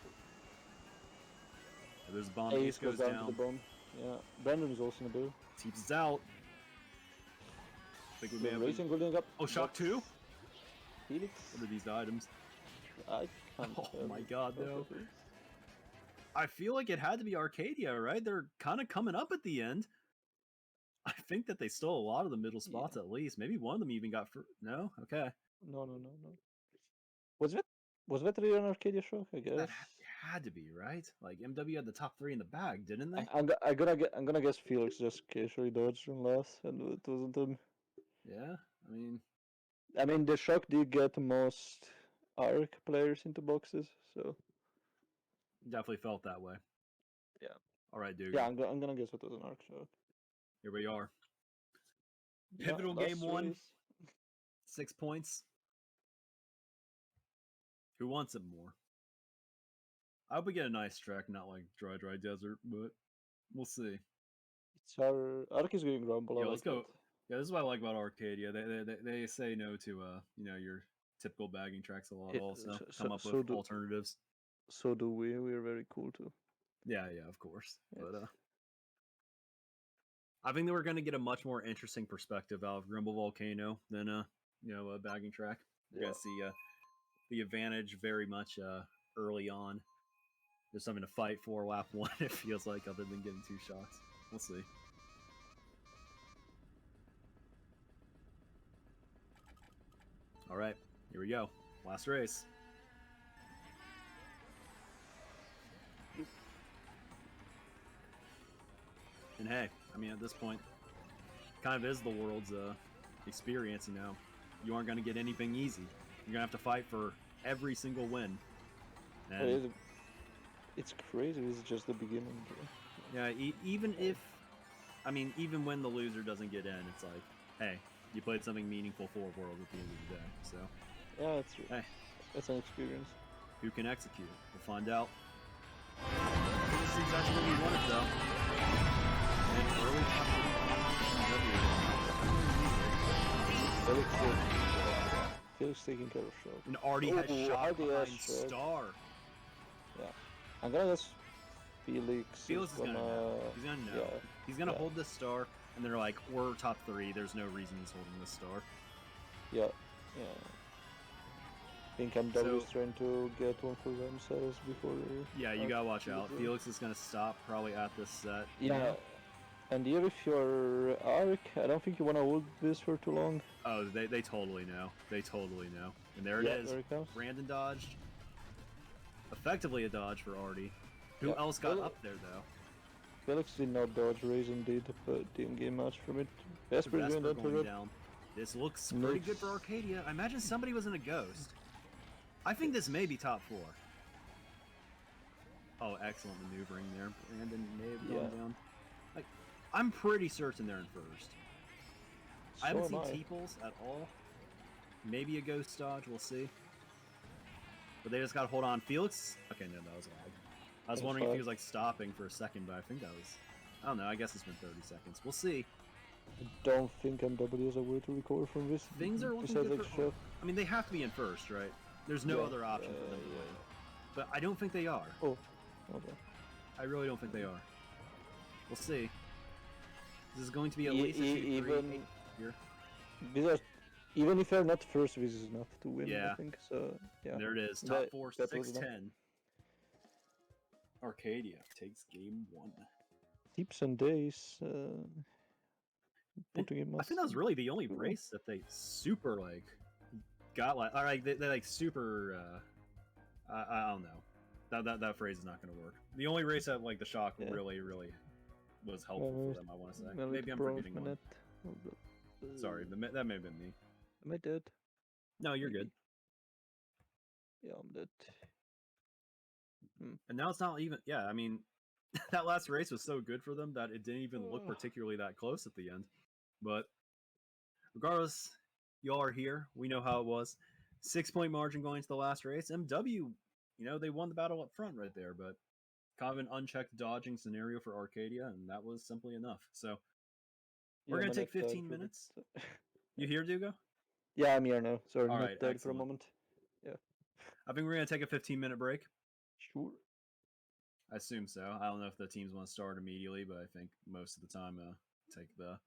There's a bomb. Ace goes down. To the bomb. Yeah. Brandon is also in the Bill. Teeps is out. I think we may have racing building up. Oh, shock 2? Felix. What are these items? I can't oh my god, no. I feel like it had to be Arcadia, right? They're kind of coming up at the end. I think that they stole a lot of the middle spots at least. Maybe one of them even got... No? Okay. No. Was it Was Vetri an Arcadia shock? I That guess. had to be, right? Like MW had the top 3 in the bag, didn't they? I'm gonna guess Felix just casually dodged and lost, and it wasn't him. Yeah, I mean, The shock did get most Arc players into boxes, so definitely felt that way. yeah. All right, Dugo. Yeah, I'm gonna guess it was an Arc shock. Here we are. Yeah, Pivotal last game 1. race. 6 points. Who wants it more? I hope we get a nice track, not like dry desert, but we'll see. It's our Arc is going Rumble. Yeah, I let's like go. that. Yeah, this is what I like about Arcadia. They say no to your typical bagging tracks a lot. Yeah, Also, so, come up so with do alternatives. so do we. We're very cool too. Yeah, of course. Yes. But I think that we're going to get a much more interesting perspective out of Grimble Volcano than a bagging track. We're going to see the advantage very much early on. There's something to fight for lap 1. It feels like, other than getting 2 shots. We'll see. All right, here we go. Last race. And hey, I mean, at this point, kind of is the world's experience. You aren't going to get anything easy. You're going to have to fight for every single win. And it's crazy. It's just the beginning. Yeah, even when the loser doesn't get in, it's like, hey, you played something meaningful for World at the end of the day. So yeah, it's true. Hey, it's an experience. Who can execute? We'll find out. This is exactly what we wanted, though. And early Felix taking care of shot. And Arti has shot behind Star. Yeah, I'm gonna guess Felix is gonna know. He's gonna know. Yeah. He's gonna hold this star, and they're like, we're top 3. There's no reason he's holding this star. Yeah. I think MW is trying to get one for themselves before. Yeah, you gotta watch out. Felix is gonna stop probably at this set. Yeah. And here, if you're Arc, I don't think you want to hold this for too long. Oh, they totally know. They totally know. And there it is. There it comes. Brandon dodged. Effectively a dodge for Arti. Who else got up there, though? Felix did not dodge, Raisin did, but didn't get much from it. Vesper going down. This looks pretty good for Arcadia. I imagine somebody was in a Ghost. I think this may be top 4. Oh, excellent maneuvering there. Brandon may have gone down. I'm pretty certain they're in first. I haven't seen T-Pulse at all. Maybe a Ghost dodge, we'll see. But they just gotta hold on. Felix? Okay, no, that was lag. I was wondering if he was like stopping for a second, but I think that was... I don't know, I guess it's been 30 seconds. We'll see. I don't think MW has a way to recover from this. Things are looking good for... I mean, they have to be in first, right? There's no other option for them to win. But I don't think they are. Oh, okay. I really don't think they are. We'll see. This is going to be at least a 2-3 here. Even if they're not first, this is enough to win, yeah. I think. So, yeah. There it is. Top 4, 6-10. Arcadia takes game 1. Tips and days. Putting in I think that was really the only race that they super got alright, they like super I don't know. That phrase is not gonna work. The only race that the shock really was helpful for them, I want to say. Maybe I'm forgetting one. Sorry, that may have been me. Am I dead? No, you're good. Yeah, I'm dead. And now it's not even... Yeah, I mean, that last race was so good for them that it didn't even look particularly that close at the end. But regardless, y'all are here. We know how it was. 6-point margin going into the last race. MW, they won the battle up front right there, but kind of an unchecked dodging scenario for Arcadia, and that was simply enough. So we're going to take 15 minutes. You here, Dugo? Yeah, I'm here now. Sorry, all not right, dead for a moment. Yeah. I think we're going to take a 15-minute break. Sure. I assume so. I don't know if the teams want to start immediately, but I think most of the time take the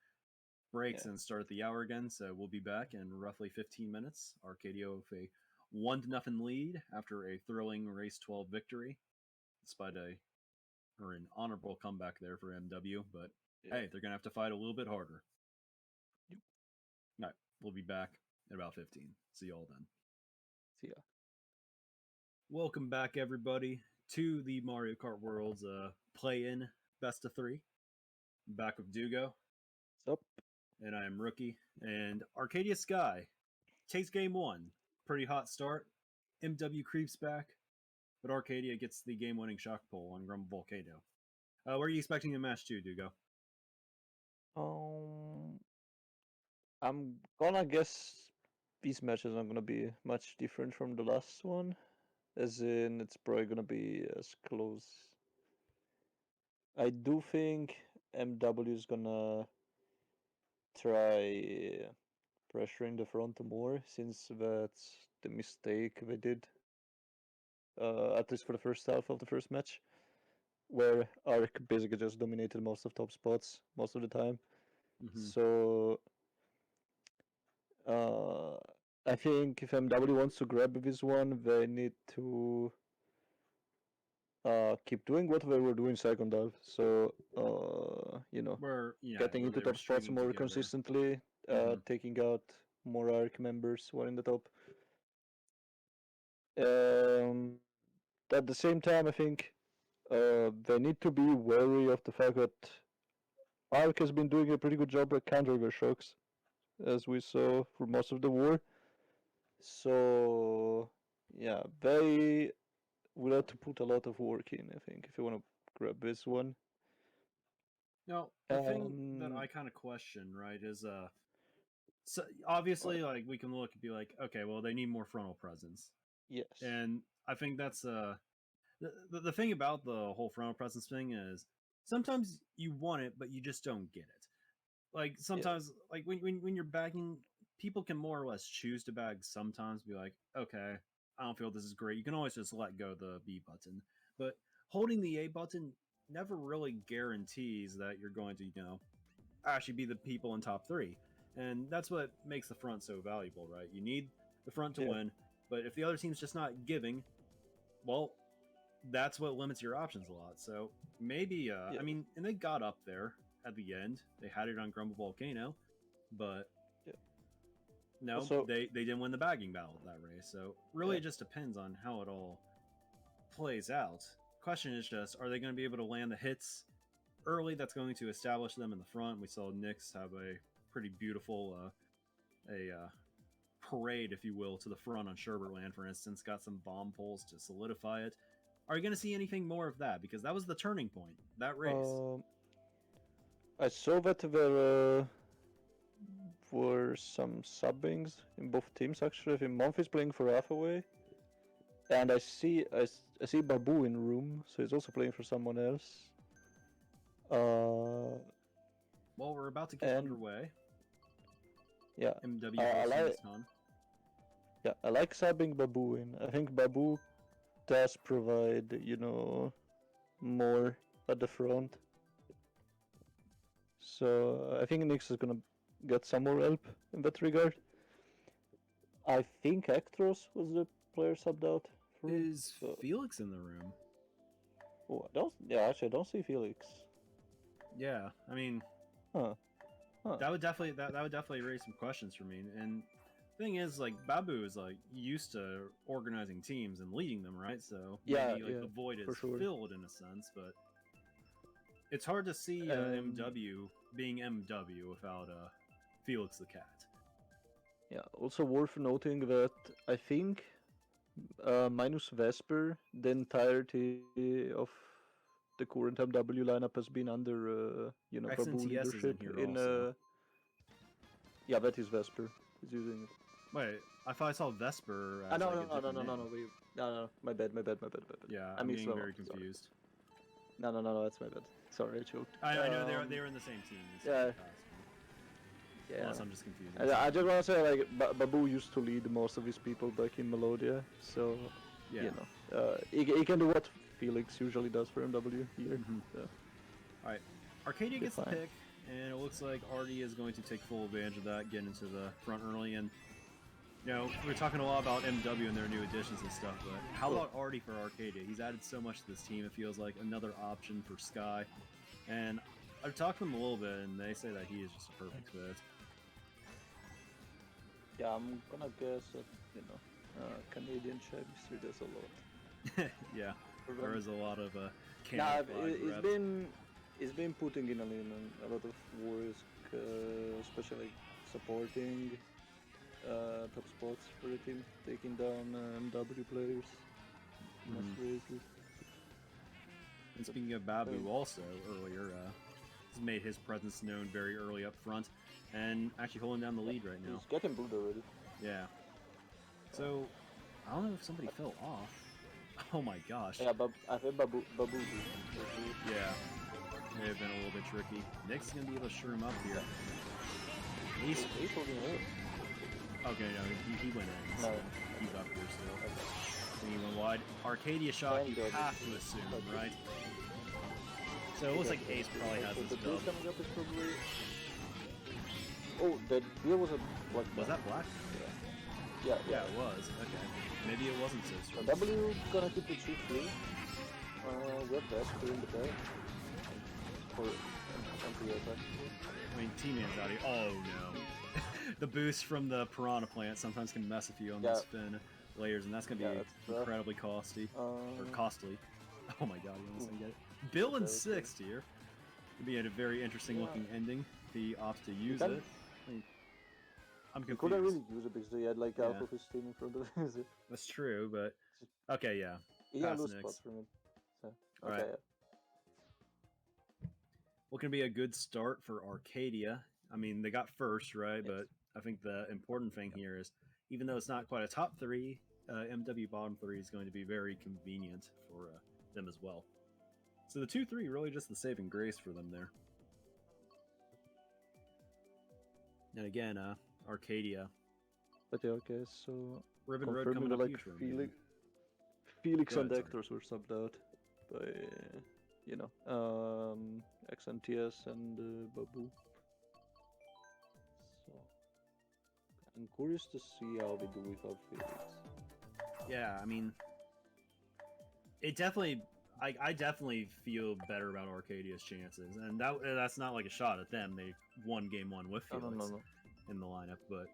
breaks and start at the hour again. So we'll be back in roughly 15 minutes. Arcadia with a 1-0 lead after a thrilling race 12 victory, despite an honorable comeback there for MW. But hey, they're gonna have to fight a little bit harder. Yep. All right, we'll be back in about 15. See y'all then. See ya. Welcome back, everybody, to the Mario Kart World's play-in best of three. I'm back with Dugo, Sup? and I am Rookie. And Arcadia Sky takes game one. Pretty hot start. MW creeps back, but Arcadia gets the game-winning shock pull on Grumble Volcano. What are you expecting in match two, Dugo? Um, I'm gonna guess these matches are gonna be much different from the last one, as in it's probably gonna be as close. I do think MW is gonna try pressuring the front more, since that's the mistake they did, at least for the first half of the first match, where Arc basically just dominated most of top spots most of the time. Mm-hmm. So Uh, I think if MW wants to grab this one, they need to keep doing what they were doing second half. So, getting Where into they were top spots stringing more together. consistently, Mm-hmm. taking out more ARC members who are in the top. Um, at the same time, I think they need to be wary of the fact that ARC has been doing a pretty good job at countering their shocks, as we saw for most of the war. So, yeah, they we'll have to put a lot of work in, I think, if you want to grab this one. Now, the thing that I kind of question, right, is so obviously, like, we can look and be like, okay, well, they need more frontal presence. Yes. And I think that's the thing about the whole frontal presence thing is sometimes you want it, but you just don't get it. Like sometimes, like when you're bagging, people can more or less choose to bag. Sometimes be like, okay, I don't feel this is great. You can always just let go the B button, but holding the A button never really guarantees that you're going to, actually be the people in top three. And that's what makes the front so valuable, right? You need the front to win, but if the other team's just not giving, well, that's what limits your options a lot. So maybe, I mean, and they got up there at the end. They had it on Grumble Volcano, but no, Also, they didn't win the bagging battle that race. So really, it just depends on how it all plays out. Question is just, are they going to be able to land the hits early? That's going to establish them in the front. We saw Nyx have a pretty beautiful parade, if you will, to the front on Sherbertland, for instance. Got some bomb pulls to solidify it. Are you going to see anything more of that? Because that was the turning point, that race. I saw that there were some subbings in both teams, actually. I think Monf is playing for Hathaway, and I see Babu in room, so he's also playing for someone else. Well, we're about to get underway. Yeah. MW hosting this time. Yeah, I like subbing Babu in. I think Babu does provide, more at the front. So I think Nyx is gonna get some more help in that regard. I think Actros was the player subbed out for him. Is Felix in the room? Oh, actually I don't see Felix. Yeah, I mean, that would definitely raise some questions for me. And thing is, like, Babu is like used to organizing teams and leading them, right? So maybe the void is filled in a sense, but it's hard to see MW being MW without Felix the Cat. Yeah, also worth noting that I think minus Vesper, the entirety of the current MW lineup has been under Babu leadership in yeah, that is Vesper. He's using it. Wait, I thought I saw Vesper as no, like a different name. No, my bad. Yeah, I'm getting very confused. No, that's my bad. Sorry, I choked. I know they were in the same team. Yeah. Yeah. Unless I'm just confused. I just want to say, like, Babu used to lead most of his people back in Melodia, so he can do what Felix usually does for MW here. So. All right, Arcadia gets the pick, and it looks like Arti is going to take full advantage of that, get into the front early. And we're talking a lot about MW and their new additions and stuff, but how about Arti for Arcadia? He's added so much to this team. It feels like another option for Sky, and I've talked to them a little bit, and they say that he is just a perfect fit. Yeah, I'm gonna guess that, Canadian chemistry does a lot. Yeah, for there them. is a lot of Nah, camouflage it's reps. been putting in a lot of work, especially like supporting top spots for the team, taking down MW players. Most lately. And speaking of Babu, also earlier, he's made his presence known very early up front, and actually holding down the lead right now. He's getting booed already. Yeah. So I don't know if somebody fell off. Oh my gosh. Yeah, I think Babu. Yeah. May have been a little bit tricky. Nick's gonna be able to shroom up here. He's holding it. okay. No, he went in. So No. he's up here still. Okay. He went wide. Arcadia shot. Thank You God. have to assume, right? So it looks like Ace probably has this the dub. coming up is probably. Oh, that deal was a black. Was that black? Yeah, Yeah, it was. Okay. Maybe it wasn't so strong. W gonna keep the 2-3. We have Vesper in the back. Or anti-attack. I mean, T-Man's out here. Oh no. The boost from the Piranha plant sometimes can mess with you on those fin layers, and that's going to be incredibly costly. Or costly. Oh my god, you almost didn't get it. Bill in 6th here. It'd be a very interesting looking ending if he opts to use it. I'm confused. He couldn't really use it because he had like half of his team in front of him. That's true, but okay, yeah. He got lose spots from it. So, okay. Right. What can be a good start for Arcadia? I mean, they got first, right? But I think the important thing here is, even though it's not quite a top 3, MW bottom 3 is going to be very convenient for them as well. So the 2-3 really just the saving grace for them there. And again, Arcadia. But yeah, okay, so Ribbon Road coming up huge. Felix and Actors were subbed out by XNTS and Babu. So I'm curious to see how we do without Felix. Yeah, I mean, it definitely. I definitely feel better about Arcadia's chances, and that's not like a shot at them. They won game 1 with Felix in the lineup, but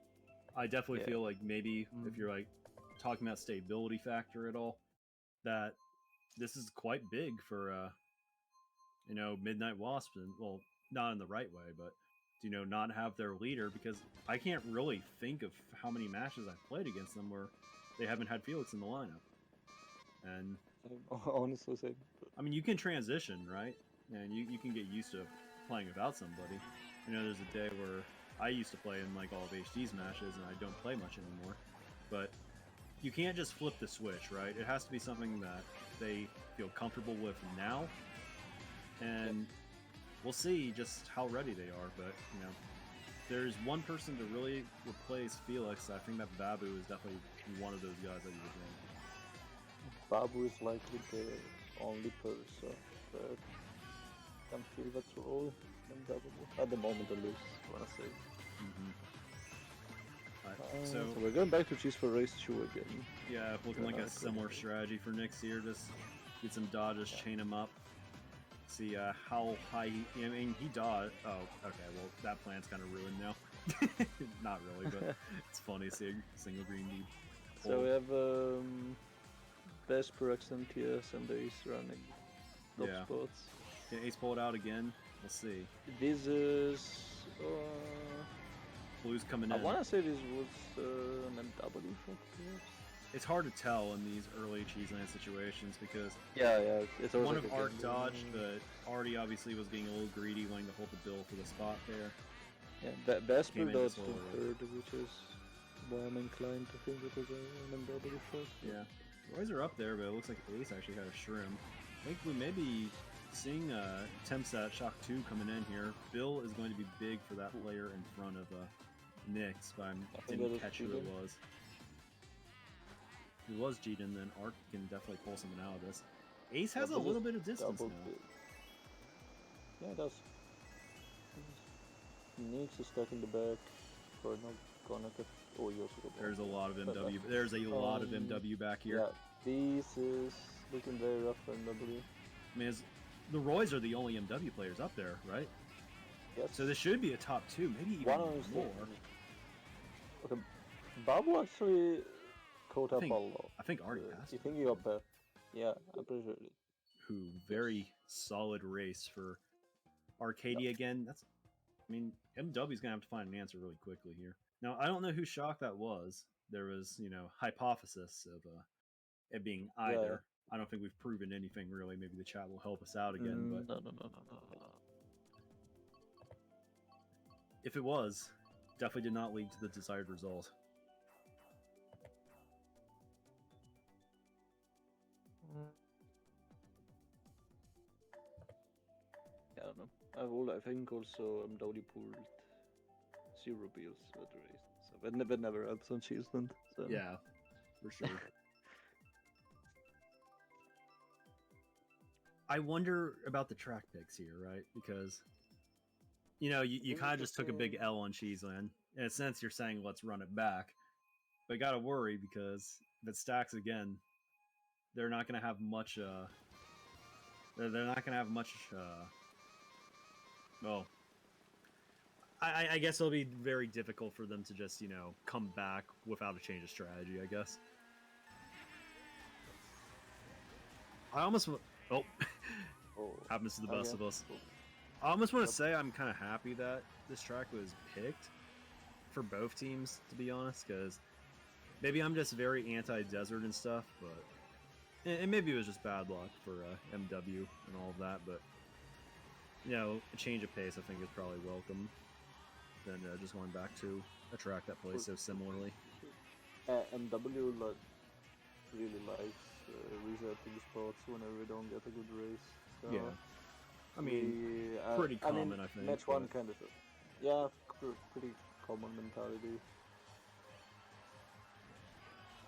I definitely feel like maybe if you're like talking about stability factor at all, that this is quite big for Midnight Wasps, and well, not in the right way, but not have their leader, because I can't really think of how many matches I've played against them where they haven't had Felix in the lineup. And honestly, same. I mean, you can transition, right? And you can get used to playing without somebody. There's a day where I used to play in like all of HD's matches, and I don't play much anymore. But you can't just flip the switch, right? It has to be something that they feel comfortable with now. And we'll see just how ready they are. But, if there's one person to really replace Felix, I think that Babu is definitely one of those guys that you would bring. Babu is likely the only person that can fill that role at the moment, at least, I want to say. Right, so we're going back to Cheese for Race 2 again. Yeah, looking like a similar strategy for next year. Just get some dodges, chain him up. See how high he... I mean, he dodged... Oh, okay, well, that plan's kind of ruined now. Not really, but it's funny seeing single green deed. So we have Vesper, XMTS, and Ace running top spots. Can Ace pull it out again? We'll see. This is... Blue's coming in. I want to say this was an MW shot, perhaps? It's hard to tell in these early Cheeseland situations because it's one of Arc dodged, but Arti obviously was getting a little greedy, wanting to hold the bill for the spot there. Yeah, Vesper dodged the third, which is why I'm inclined to think it was an MW shot. Yeah, Roy's are up there, but it looks like Ace actually had a shrimp. I think we may be seeing Temsat Shock 2 coming in here. Bill is going to be big for that player in front of Nyx, but I didn't catch who it was. If it was Jeeden, then Arc can definitely pull something out of this. Ace has a little bit of distance now. Yeah, it does. Nyx is stuck in the back for no connected. Oh, he also got There's a lot of MW. There's a lot of MW back here. Yeah, this is looking very rough for MW. I mean, the Roys are the only MW players up there, right? Yes. So this should be a top 2, maybe even more. Okay, Babu actually caught up a lot. I think Arti passed. You think he got better? Yeah, I'm pretty sure. Who very solid race for Arcadia again. That's, I mean, MW's gonna have to find an answer really quickly here. Now I don't know whose shock that was. There was, hypothesis of it being Yeah. either. I don't think we've proven anything really. Maybe the chat will help us out again, but No. if it was, definitely did not lead to the desired result. I don't know. I think also MW pulled 0 bills at the race. So that never helps on Cheeseland. So. Yeah, for sure. I wonder about the track picks here, right? Because you kind of just took a big L on Cheeseland. In a sense, you're saying let's run it back, but you gotta worry because if it stacks again, they're not gonna have much. They're not gonna have much. Well, I guess it'll be very difficult for them to just come back without a change of strategy. I guess. I almost. Oh, happens to the best of us. I almost want to say I'm kind of happy that this track was picked for both teams, to be honest, because maybe I'm just very anti-desert and stuff, but and maybe it was just bad luck for MW and all of that, but a change of pace I think is probably welcome than just going back to a track that plays so similarly. MW really likes resetting spots whenever we don't get a good race. So Yeah. I mean, pretty common, I think. Match one kind of. Yeah, pretty common mentality.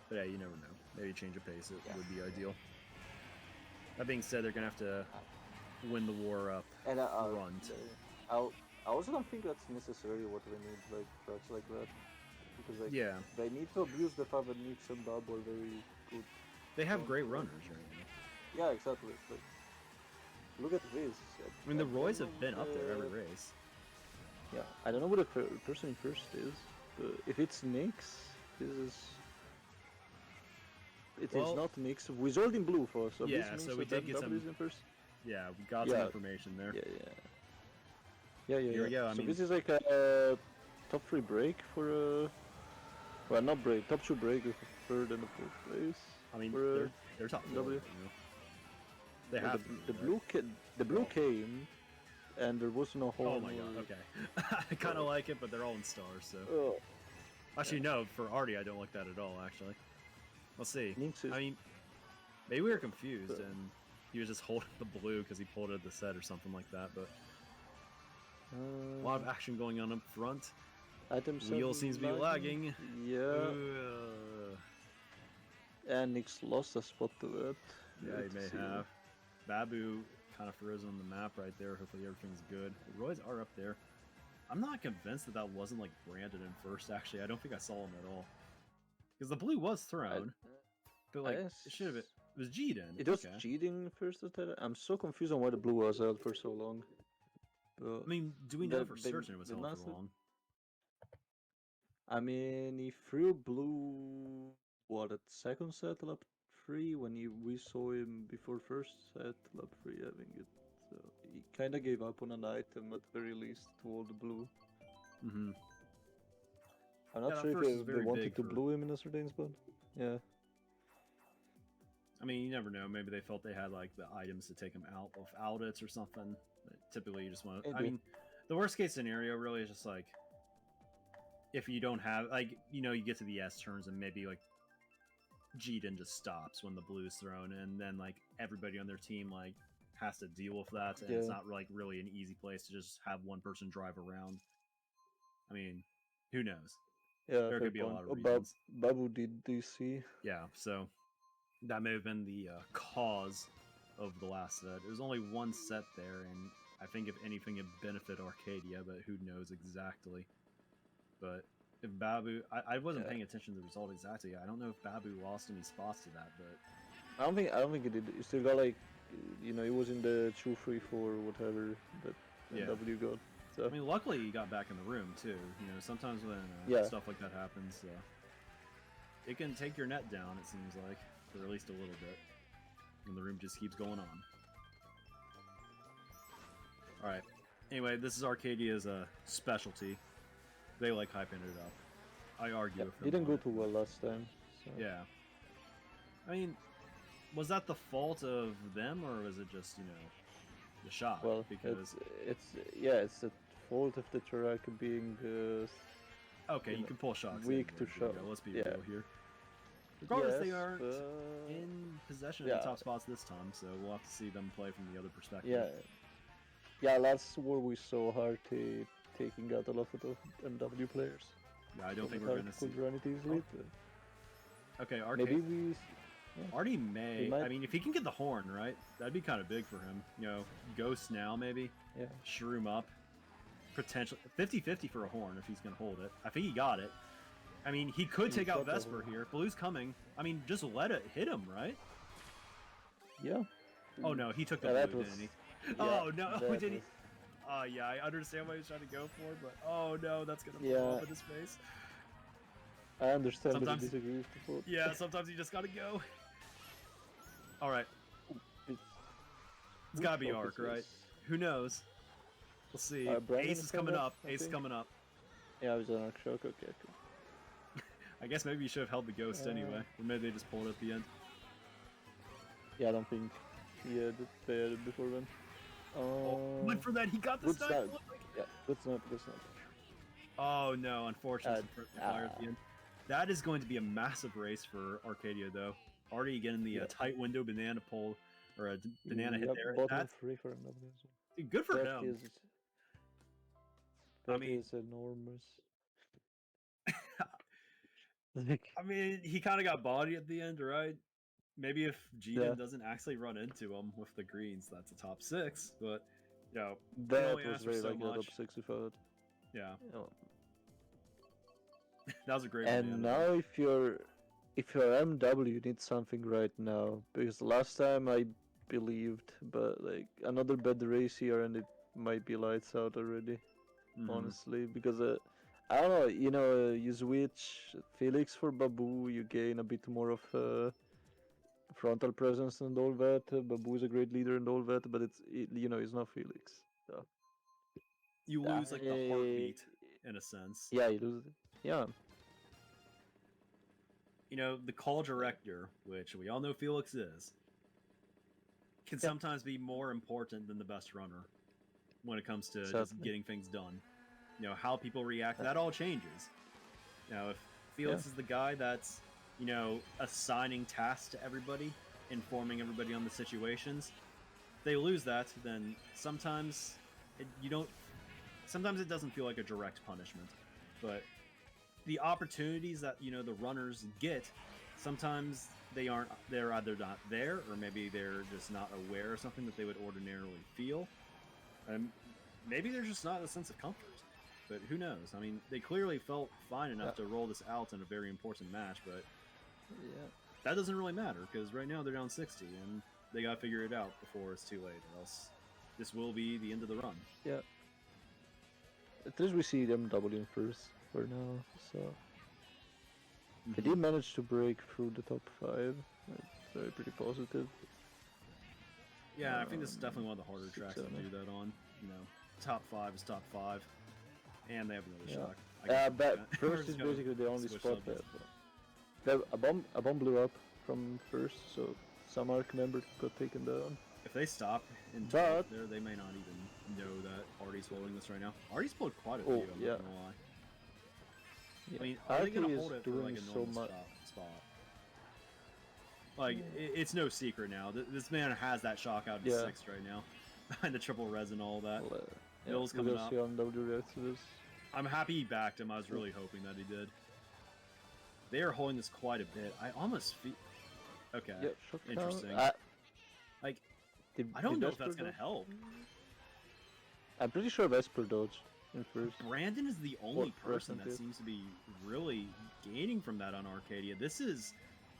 But yeah, you never know. Maybe change of pace would be ideal. That being said, they're gonna have to win the war up and front. I also don't think that's necessarily what we need, like tracks like that, because they need to abuse the fact that Nix and Bob are very good. They have great runners right now. Yeah, exactly. Like, look at this. I mean, the Roys have been up there every race. Yeah, I don't know what the person in first is, but if it's Nix, this is. It is not Nix. We sold in blue for so yeah, this means so we did get some. In first. Yeah, we got some information there. Yeah. Here we go. So this is like a top 3 break for well, not break, top 2 break with a 3rd and a 4th place. I mean, they're top 4. They have the blue came, and there was no hole. Oh my god! Okay, I kind of like it, but they're all in stars. So actually, no. For Arti, I don't like that at all. Actually, we'll see. I mean, maybe we were confused, and he was just holding the blue because he pulled it at the set or something like that. But a lot of action going on up front. Wheel seems to be lagging. Yeah. And Nix lost a spot to it. Yeah, he may have. Babu kind of frozen on the map right there. Hopefully everything's good. The Roys are up there. I'm not convinced that wasn't like Brandon in first. Actually, I don't think I saw him at all. Because the blue was thrown, but like it should have. It was G-Den. It was cheating first. I'm so confused on why the blue was held for so long. But I mean, do we know for certain it was held for long? I mean, he threw blue. What, at second set, lap 3, when we saw him before first set, lap 3, having it. So he kind of gave up on an item at the very least to all the blue. Mm-hmm. I'm not sure if they wanted to blue him in a certain spot. Yeah. I mean, you never know. Maybe they felt they had like the items to take him out of audits or something. But typically, you just want to. I mean, the worst case scenario really is just like if you don't have you get to the S turns and maybe like G-Den just stops when the blue's thrown, and then like everybody on their team like has to deal with that, and it's not like really an easy place to just have one person drive around. I mean, who knows? Yeah, there could be a lot of reasons. Babu did DC. Yeah, so that may have been the cause of the last set. It was only one set there, and I think if anything it benefited Arcadia, but who knows exactly. But if Babu, I wasn't paying attention to the result exactly. I don't know if Babu lost any spots to that, but I don't think he did. He still got like, he was in the 2, 3, 4, whatever that W got. So. I mean, luckily he got back in the room too. Sometimes when stuff like that happens, it can take your net down. It seems like for at least a little bit. and the room just keeps going on. All right. Anyway, this is Arcadia's specialty. They like hyping it up. I argue with them. Didn't go too well last time. So. Yeah. I mean, was that the fault of them, or was it just, the shot? Well, because it's the fault of the track being okay, you can pull shots. Weak to shot. Let's be real here. Regardless, they aren't but... in possession of the top spots this time, so we'll have to see them play from the other perspective. Yeah, last war we saw Arti taking out a lot of the MW players. Yeah, I don't think we're going to see... run it easily. Okay, Arti... Maybe we... Yeah. Arti may... I mean, if he can get the horn, right? That'd be kind of big for him. Ghost now, maybe. Yeah. Shroom up. Potentially... 50-50 for a horn if he's going to hold it. I think he got it. I mean, he could take out Vesper here. Blue's coming. I mean, just let it hit him, right? Yeah. Oh, no, he took the blue, didn't he? Yeah, oh, no, did he? Yeah, I understand what he was trying to go for, but oh, no, that's going to blow up in his face. I understand that he disagrees with the vote. Yeah, sometimes you just got to go. All right. It's got to be Arc, right? Who knows? We'll see. Ace is coming up. Ace is coming up. Yeah, I was on Arc Shock. Okay, cool. I guess maybe you should have held the Ghost anyway. Or maybe they just pulled it at the end. Yeah, I don't think he had it before then. Went for that. He got the snipe. Yeah, good snipe. Oh no, unfortunately, fire at the end. That is going to be a massive race for Arcadia, though. Already getting the tight window banana pull, or a banana hit there. That's free for another as well. Dude, good for him. That is enormous. I mean, he kind of got bodied at the end, right? Maybe if Gina doesn't actually run into him with the greens, that's a top 6. But, that was very like a top 6 if I had. Yeah. That was a great one. And now if you're MW, you need something right now. Because last time I believed, but like another bad race here and it might be lights out already. Honestly, because I don't know, you switch Felix for Babu, you gain a bit more of frontal presence and all that. Babu is a great leader and all that, but it's not Felix. So. You lose like the heartbeat in a sense. Yeah, you lose it. Yeah. The call director, which we all know Felix is, can sometimes be more important than the best runner when it comes to just getting things done. How people react, that all changes. If Felix is the guy that's, assigning tasks to everybody, informing everybody on the situations, if they lose that, then sometimes sometimes it doesn't feel like a direct punishment. But the opportunities that, the runners get, sometimes they're either not there, or maybe they're just not aware of something that they would ordinarily feel. And maybe there's just not a sense of comfort. But who knows? I mean, they clearly felt fine enough to roll this out in a very important match, but that doesn't really matter, because right now they're down 60, and they gotta figure it out before it's too late, or else this will be the end of the run. Yeah. At least we see them doubling first for now, so... They did manage to break through the top 5. That's very pretty positive. Yeah, I think this is definitely one of the harder tracks to do that on. Top 5 is top 5. And they have another shock. But first is basically the only spot there. A bomb blew up from first, so some Arc member got taken down. If they stop in there, they may not even know that Arti's holding this right now. Arti's pulled quite a few, I'm not gonna lie. Yeah. I mean, are they gonna hold it for like a so normal spot? Like, it's no secret now. This man has that shock out in 6th right now. Behind the triple res and all that. Well, Bill's coming up. I'm happy he backed him. I was really hoping that he did. They are holding this quite a bit. I almost feel... Okay, interesting. I don't know if that's going to help. I'm pretty sure Vesper dodged in first. Brandon is the only person that seems to be really gaining from that on Arcadia. This is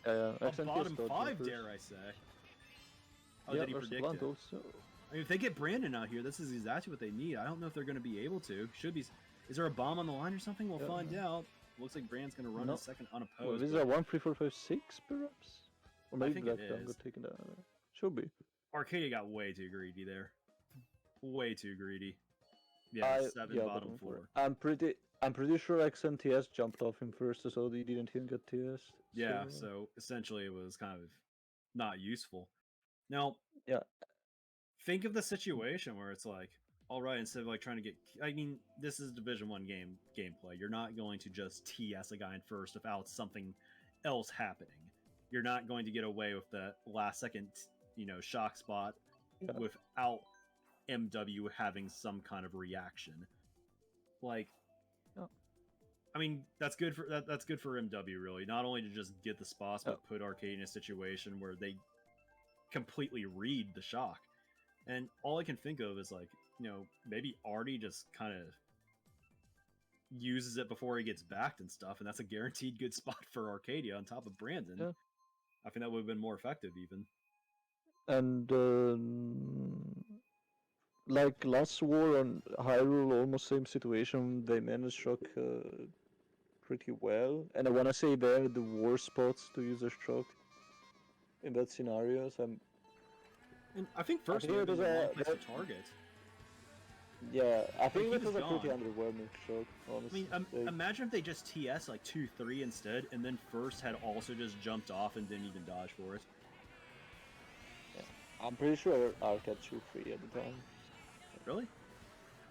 a bottom 5, dare I say. Oh, did he predict it? I mean, if they get Brandon out here, this is exactly what they need. I don't know if they're going to be able to. Should be. Is there a bomb on the line or something? We'll find out. Looks like Brand's going to run a second unopposed. Well, is it a 1, 3, 4, 5, 6 perhaps? Or maybe Black Down got taken down. Should be. Arcadia got way too greedy there. Way too greedy. Yeah, 7 bottom 4. I'm pretty sure XNTS jumped off him first, so he didn't even get TS. Yeah, so essentially it was kind of not useful. Now, yeah, think of the situation where it's like, all right, instead of like trying to get, I mean, this is Division 1 gameplay. You're not going to just TS a guy in first without something else happening. You're not going to get away with the last second, shock spot without MW having some kind of reaction. Like, I mean, that's good for that's good for MW really. Not only to just get the spots, but put Arcadia in a situation where they completely read the shock. And all I can think of is like, maybe Arti just kind of uses it before he gets backed and stuff, and that's a guaranteed good spot for Arcadia on top of Brandon. Yeah. I think that would have been more effective even. And like last war on Hyrule, almost same situation. They managed shock pretty well, and I wanna say they're the worst spots to use a shock in that scenario. So and I think first wave is a long place to target. Yeah, I think it was a pretty underwhelming shock, honestly. I mean, imagine if they just TS like 2-3 instead, and then first had also just jumped off and didn't even dodge for it. Yeah. I'm pretty sure Arc had 2-3 at the time. Really?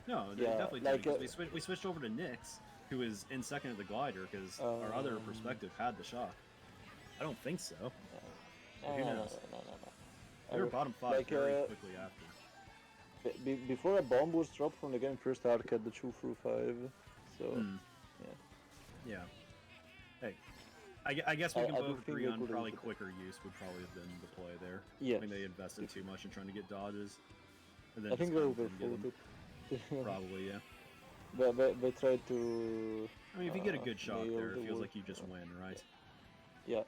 No, they definitely did. We switched over to Nyx, who was in second of the glider, because our other perspective had the shock. I don't think so. Who knows? No. They were bottom 5 very quickly after. Before a bomb was dropped from the game, first Arc had the 2-5, so yeah. Hey, I guess we can both agree on probably quicker use would probably have been the play there. Yeah. I mean, they invested too much in trying to get dodges, and then I think they'll go for it. Probably, yeah. They tried to. I mean, if you get a good shot there, it feels like you just win, right? Yeah.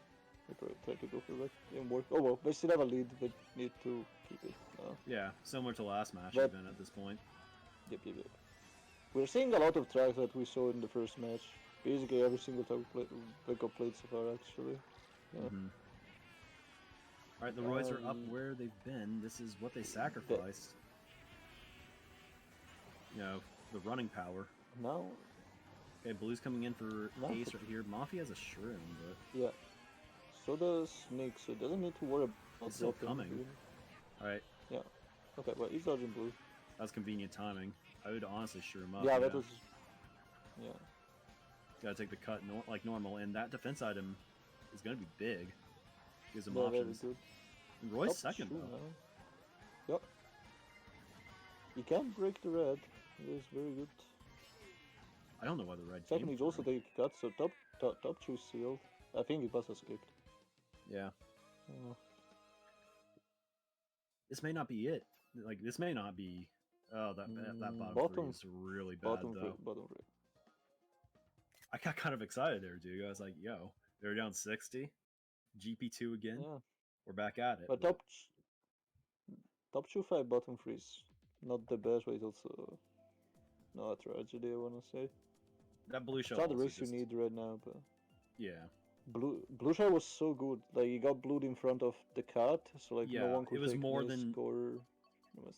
They tried to go for it. Didn't work. Oh well, they still have a lead. They need to keep it. Yeah, similar to last match even at this point. Yep. We're seeing a lot of tracks that we saw in the first match. Basically, every single track that got played so far, actually. Yeah. Alright, the Roys are up where they've been. This is what they sacrificed. The running power. Now. Okay, Blue's coming in for Ace right here. Mafia has a Shrim, but. Yeah. So does Snake, so it doesn't need to worry about still coming. Alright. Yeah. Okay, well, he's dodging Blue. That's convenient timing. I would honestly Shrim up. Yeah, that was. Yeah. Gotta take the cut like normal, and that defense item is gonna be big. Gives him options. Good. And Roy's second, though. Yep. He can break the red. It is very good. I don't know why the red. Second, he's also taking cut, so top 2 sealed. I think he passes skipped. Yeah. This may not be it. Like, this may not be. Oh, that bottom 3 is really bad, though. Bottom 3. I got kind of excited there, dude. I was like, yo, they're down 60. GP2 again. Yeah. We're back at it. But top 2-5 bottom 3 is not the best, but it's also not a tragedy, I want to say. That blue shell. It's not the race you need right now, but. Yeah. Blue shell was so good. Like, he got blued in front of the cut, so like no one could take more than score.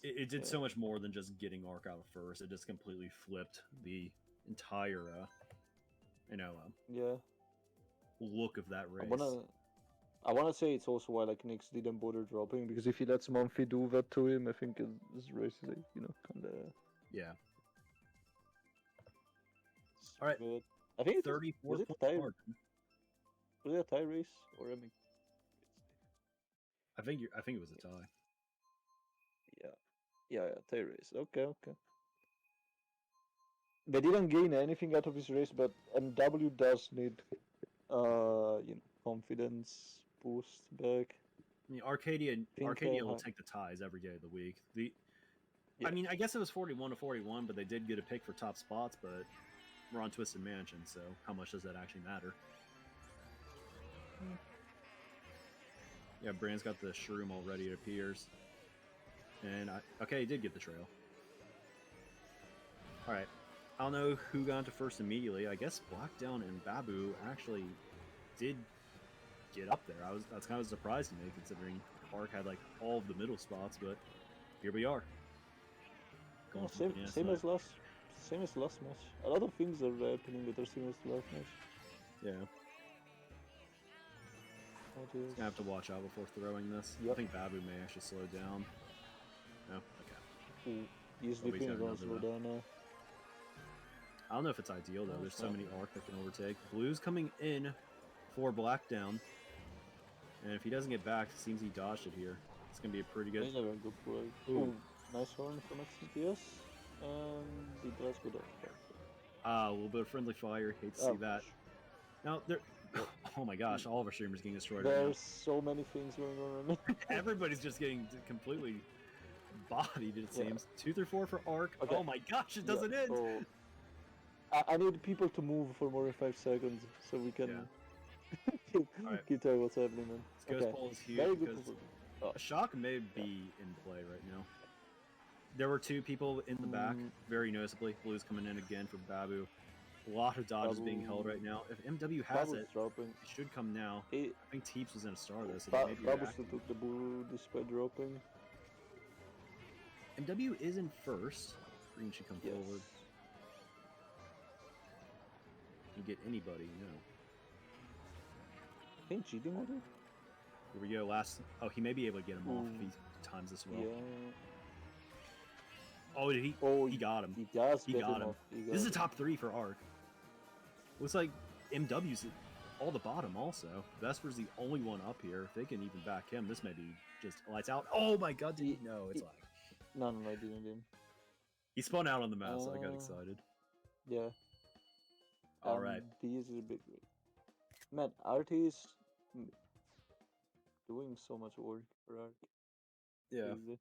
It did so much more than just getting Arc out first. It just completely flipped the entire, look of that race. I wanna say it's also why like Nyx didn't bother dropping, because if he lets Mumphy do that to him, I think his race is like, kinda. Yeah. All right. But I think 34 was it a tie? Was it a tie race or I mean? I think it was a tie. Yeah, tie race. Okay. They didn't gain anything out of this race, but MW does need, confidence boost back. I mean, Arcadia will take the ties every day of the week. I mean, I guess it was 41-41, but they did get a pick for top spots, but we're on Twisted Mansion, so how much does that actually matter? Yeah, Brand's got the Shroom already, it appears. And, okay, he did get the trail. Alright, I don't know who got into first immediately. I guess Blackdown and Babu actually did get up there. That's kind of a surprise to me, considering Arc had like all of the middle spots, but here we are. Going for the banana Same snipe. as last match. A lot of things are happening that are similar to last match. Yeah. What is... Gonna have to watch out before throwing this. I Yep. think Babu may actually slow down. No? Okay. Ooh, he's Oh, he's dipping got gonna another slow though. down now. I don't know if it's ideal though. No, There's it's so not. many Arc that can overtake. Blue's coming in for Black down. And if he doesn't get back, it seems he dodged it here. It's gonna be a pretty good. He's never good play. Ooh. Ooh, nice horn from XMTS. He does go down. A little bit of friendly fire. Hate to see that. Now there. Oh my gosh! All of our streamers getting destroyed right now. There's so many things going on right now. Everybody's just getting completely bodied. It Yeah. seems 2 through 4 for Arc. Okay. Oh my gosh! It doesn't end. So I need people to move for more than 5 seconds so we can Alright. keep telling what's happening, man. Ghost Okay. Ball is huge Very good. because Oh. a shock may be in play right now. There were 2 people in the back, very noticeably. Blue's coming in again for Babu. A lot of dodges being held right now. If MW has Babu's it, dropping. it should come now. It, I think Teeps was in a star though, so they may be Babu reacting. still took the blue despite dropping. MW is in first. Green should come Yes. forward. You get anybody, no. I think cheating with it? Here we go, last... Oh, he may be able to get him off if he times this well. Yeah. Oh, did he? Oh, He got him. He does He get got him him. off. He got This is a him. top 3 for Arc. Looks like MW's all the bottom also. Vesper's the only one up here. If they can even back him, this may be just lights out. Oh my god, did he? No, it's like... No, I didn't. He spun out on the map, so I got excited. Yeah. Alright. This is a big race. Man, Arti is doing so much work for Arc. Yeah. Crazy.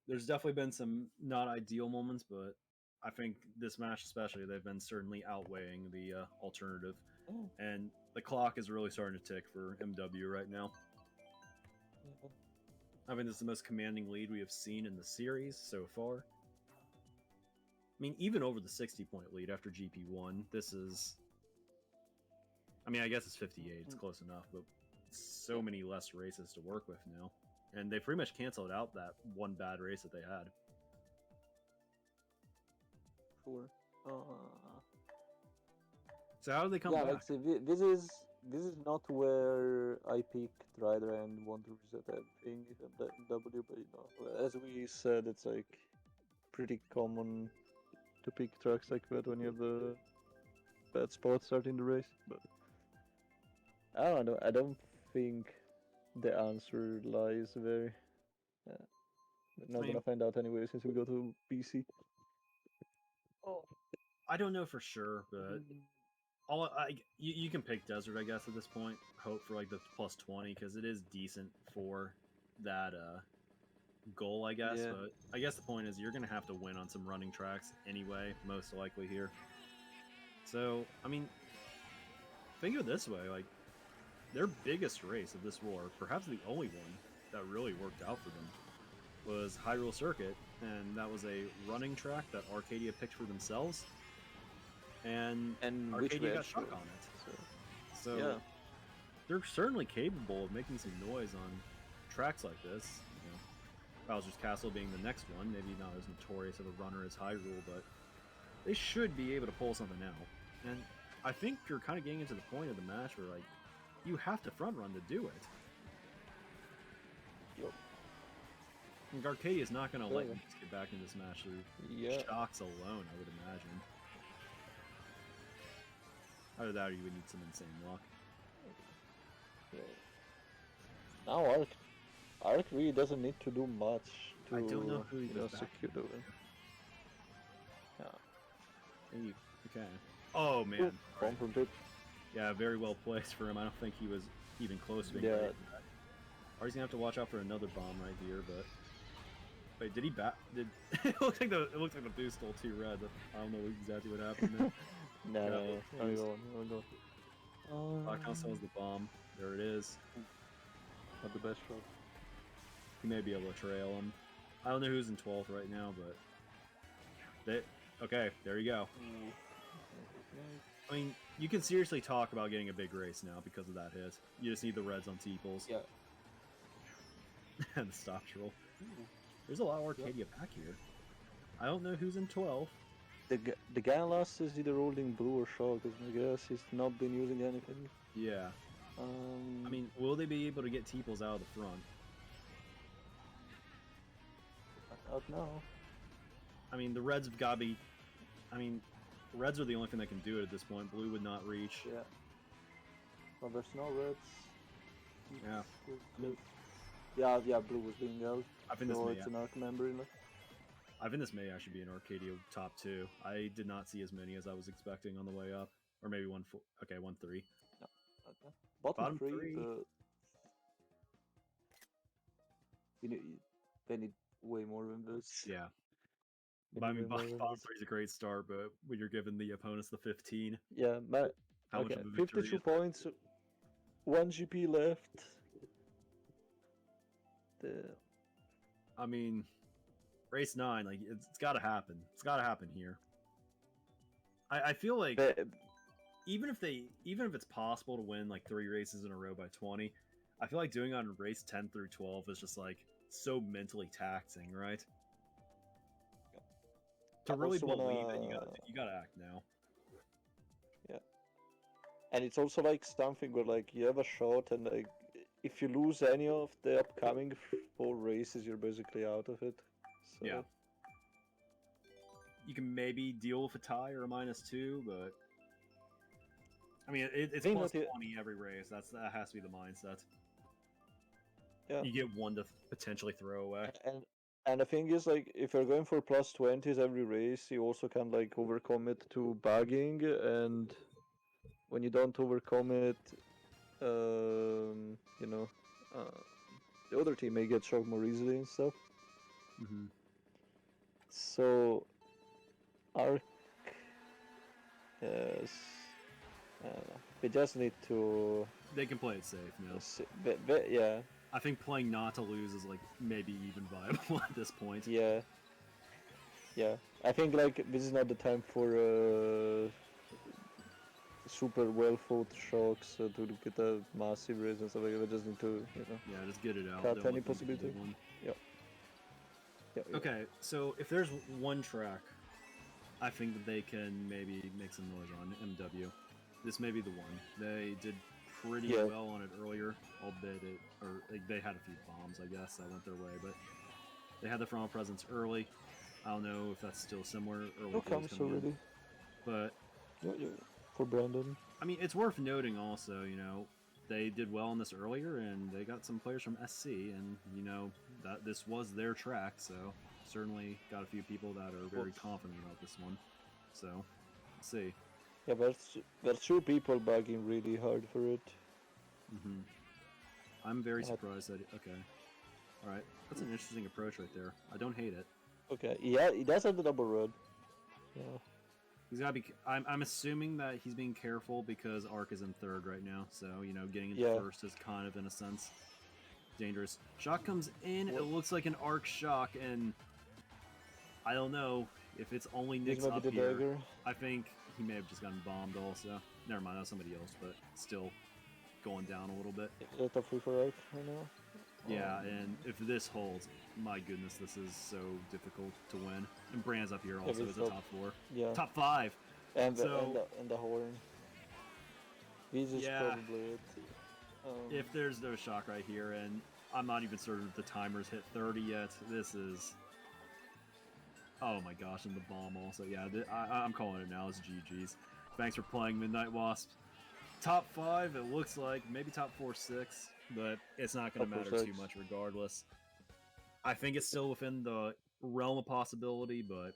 There's definitely been some not ideal moments, but I think this match especially, they've been certainly outweighing the alternative. Oh. And the clock is really starting to tick for MW right now. Yeah. I mean, this is the most commanding lead we have seen in the series so far. I mean, even over the 60-point lead after GP1, this is... I mean, I guess it's 58, it's close enough, but so many less races to work with now. And they pretty much canceled out that one bad race that they had. Sure. So how do they come Yeah, back? like say, this is not where I picked Rider and want to reset everything in W, but you know, as we said, it's like pretty common to pick tracks like that when you have the bad spot starting the race. But I don't know. I don't think the answer lies there. We're not I mean- gonna find out anyway since we go to PC. Oh, I don't know for sure, but you can pick Desert, I guess, at this point. Hope for like the plus 20 because it is decent for that goal, I guess. Yeah. But I guess the point is you're gonna have to win on some running tracks anyway, most likely here. So I mean, think of it this way: like their biggest race of this war, perhaps the only one that really worked out for them, was Hyrule Circuit, and that was a running track that Arcadia picked for themselves. And which Arcadia got match shock was- on it. So So yeah. they're certainly capable of making some noise on tracks like this. You know, Bowser's Castle being the next one, maybe not as notorious of a runner as Hyrule, but they should be able to pull something out. And I think you're kind of getting into the point of the match where like you have to front run to do it. Yup. And Arcadia is not going to let Yeah. you just get back in this match through Yeah. shocks alone, I would imagine. Either that or you would need some insane luck. Yeah. Now Arc really doesn't need to do much to I don't know who he goes back secure the win. Yeah. Hey, okay. Oh man. Alright. Bomb from Pip. Yeah, very well placed for him. I don't think he was even close to being Yeah. ready for that. Artie's gonna have to watch out for another bomb right here, but wait, did he bat? Did it looked like the boost stole 2 red. I don't know exactly what happened there. No, Yeah, no, well, I'm going, I'm going. Lockdown sells the bomb. There it is. Not the best shot. He may be able to trail him. I don't know who's in 12th right now, but okay, there you go. I mean, you can seriously talk about getting a big race now because of that hit. You just need the reds on T-pulls. Yeah. and the stock troll. There's a lot of Arcadia back here. I don't know who's in 12. The guy last is either holding blue or shock, because my guess he's not been using anything. Yeah. I mean, will they be able to get Teeples out of the front? I don't know. I mean, the Reds have got to be... I mean, Reds are the only thing that can do it at this point. Blue would not reach. Yeah. Well, there's no reds. Yeah. Yeah, blue was being held. I think so this it's an arc member in it. I think this may actually be an Arcadia top 2. I did not see as many as I was expecting on the way up. Or maybe 1-4. Okay, 1-3. No. Okay. Bottom three. But they need way more than this. Yeah. But, I mean, bottom 3 is a great start, but when you're giving the opponents the 15... Yeah, how much of a victory 52 points, 1 GP left. I mean, race 9, like it's got to happen. It's got to happen here. I feel like even if it's possible to win like 3 races in a row by 20, I feel like doing it on race 10 through 12 is just like so mentally taxing, right? To really believe it, you gotta act now. Yeah, and it's also like something where like you have a shot, and like if you lose any of the upcoming 4 races, you're basically out of it. So. Yeah. You can maybe deal with a tie or a -2, but I mean it's plus 20 every race. That has to be the mindset. Yeah. You get 1 to potentially throw away. And the thing is, like, if you're going for plus 20s every race, you also can like overcome it to bagging, and when you don't overcome it, you know, the other team may get shocked more easily and stuff. Mm-hmm. So, Arc, yes, we just need to. They can play it safe now. Yeah. I think playing not to lose is like maybe even viable at this point. Yeah. Yeah, I think like this is not the time for super well fought shocks to get a massive race and stuff like that. We just need to, Yeah, just get it out. Cut any possibility. Yeah. Okay, so if there's one track, I think that they can maybe make some noise on MW. This may be the one. They did pretty well on it earlier, albeit they had a few bombs, I guess, that went their way, but they had the frontal presence early. I don't know if that's still similar. No comes already. But for Brandon. I mean, it's worth noting also, they did well on this earlier, and they got some players from SC, and that this was their track, so certainly got a few people that are very confident about this one. So, let's see. Yeah, there's 2 people bagging really hard for it. Mm-hmm. I'm very surprised that... Okay. Alright, that's an interesting approach right there. I don't hate it. Okay, yeah, he does have the double red. Yeah. He's gotta be... I'm assuming that he's being careful because Arc is in 3rd right now, so, getting into 1st is kind of, in a sense, dangerous. Shock comes in, it looks like an Arc shock, and I don't know if it's only Nick's up here. Dagger. I think he may have just gotten bombed also. Never mind, that was somebody else, but still going down a little bit. It's a free for Arc right now. Yeah, and if this holds, my goodness, this is so difficult to win. And Brand's up here also is a top 4. Yeah. Top 5! And the horn. This is probably it. If there's no shock right here, and I'm not even certain if the timer's hit 30 yet, this is... Oh my gosh, and the bomb also. Yeah, I'm calling it now. It's GG's. Thanks for playing Midnight Wasp. Top 5, it looks like. Maybe top 4, 6. But it's not going to matter too much regardless. I think it's still within the realm of possibility, but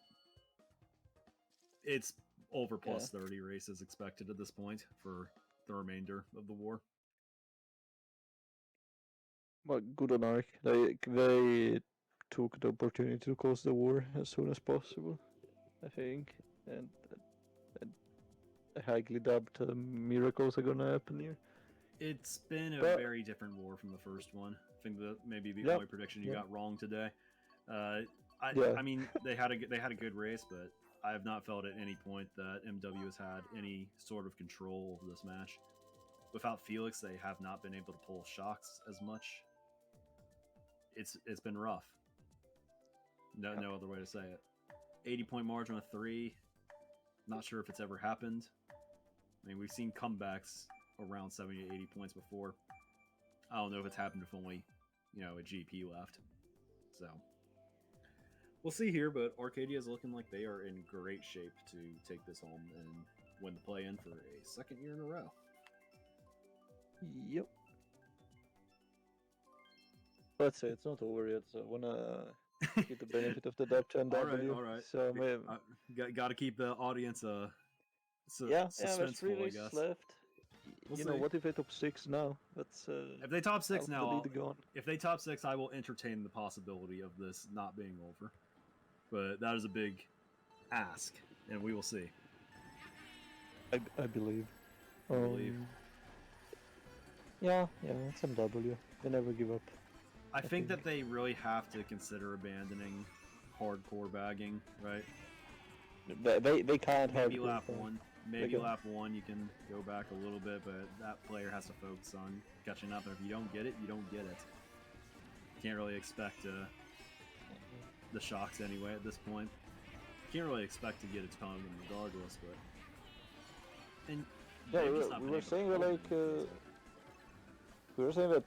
it's over plus 30 races expected at this point for the remainder of the war. Well, good on Arc. They took the opportunity to close the war as soon as possible, I think. And I highly doubt miracles are going to happen here. It's been a very different war from the first one. I think that maybe the only prediction you got wrong today. I mean, they had a good race, but I have not felt at any point that MW has had any sort of control over this match. Without Felix, they have not been able to pull shocks as much. it's been rough. No other way to say it. 80-point margin with 3. Not sure if it's ever happened. I mean, we've seen comebacks around 70 to 80 points before. I don't know if it's happened if only, a GP left. So, we'll see here, but Arcadia is looking like they are in great shape to take this home and win the play-in for a second year in a row. Yep. Let's say it's not over yet, so I wanna get the benefit of the doubt to NW. All right. So Got to keep the audience there's suspenseful, 3 I races guess. left. We'll you see. know, what if they top 6 now? That's If they top 6 now, gone. if they top 6, I will entertain the possibility of this not being over. But that is a big ask, and we will see. I believe. I believe. Yeah, it's MW. They never give up. I think that they really have to consider abandoning hardcore bagging, right? They can't have Maybe lap 1. Maybe lap 1 you can go back a little bit, but that player has to focus on catching up. And if you don't get it, you don't get it. Can't really expect the shocks anyway at this point. Can't really expect to get a ton of them regardless, but... And we were saying that,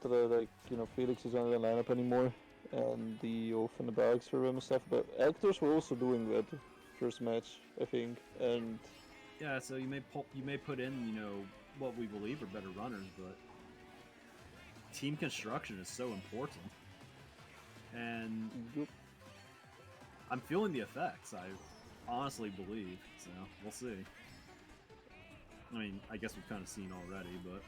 Felix is not in the lineup anymore, and the off and the bags for him and stuff, but actors were also doing that first match, I think, and... Yeah, so you may put in, what we believe are better runners, but team construction is so important. And I'm feeling the effects, I honestly believe, so we'll see. I mean, I guess we've kind of seen already, but...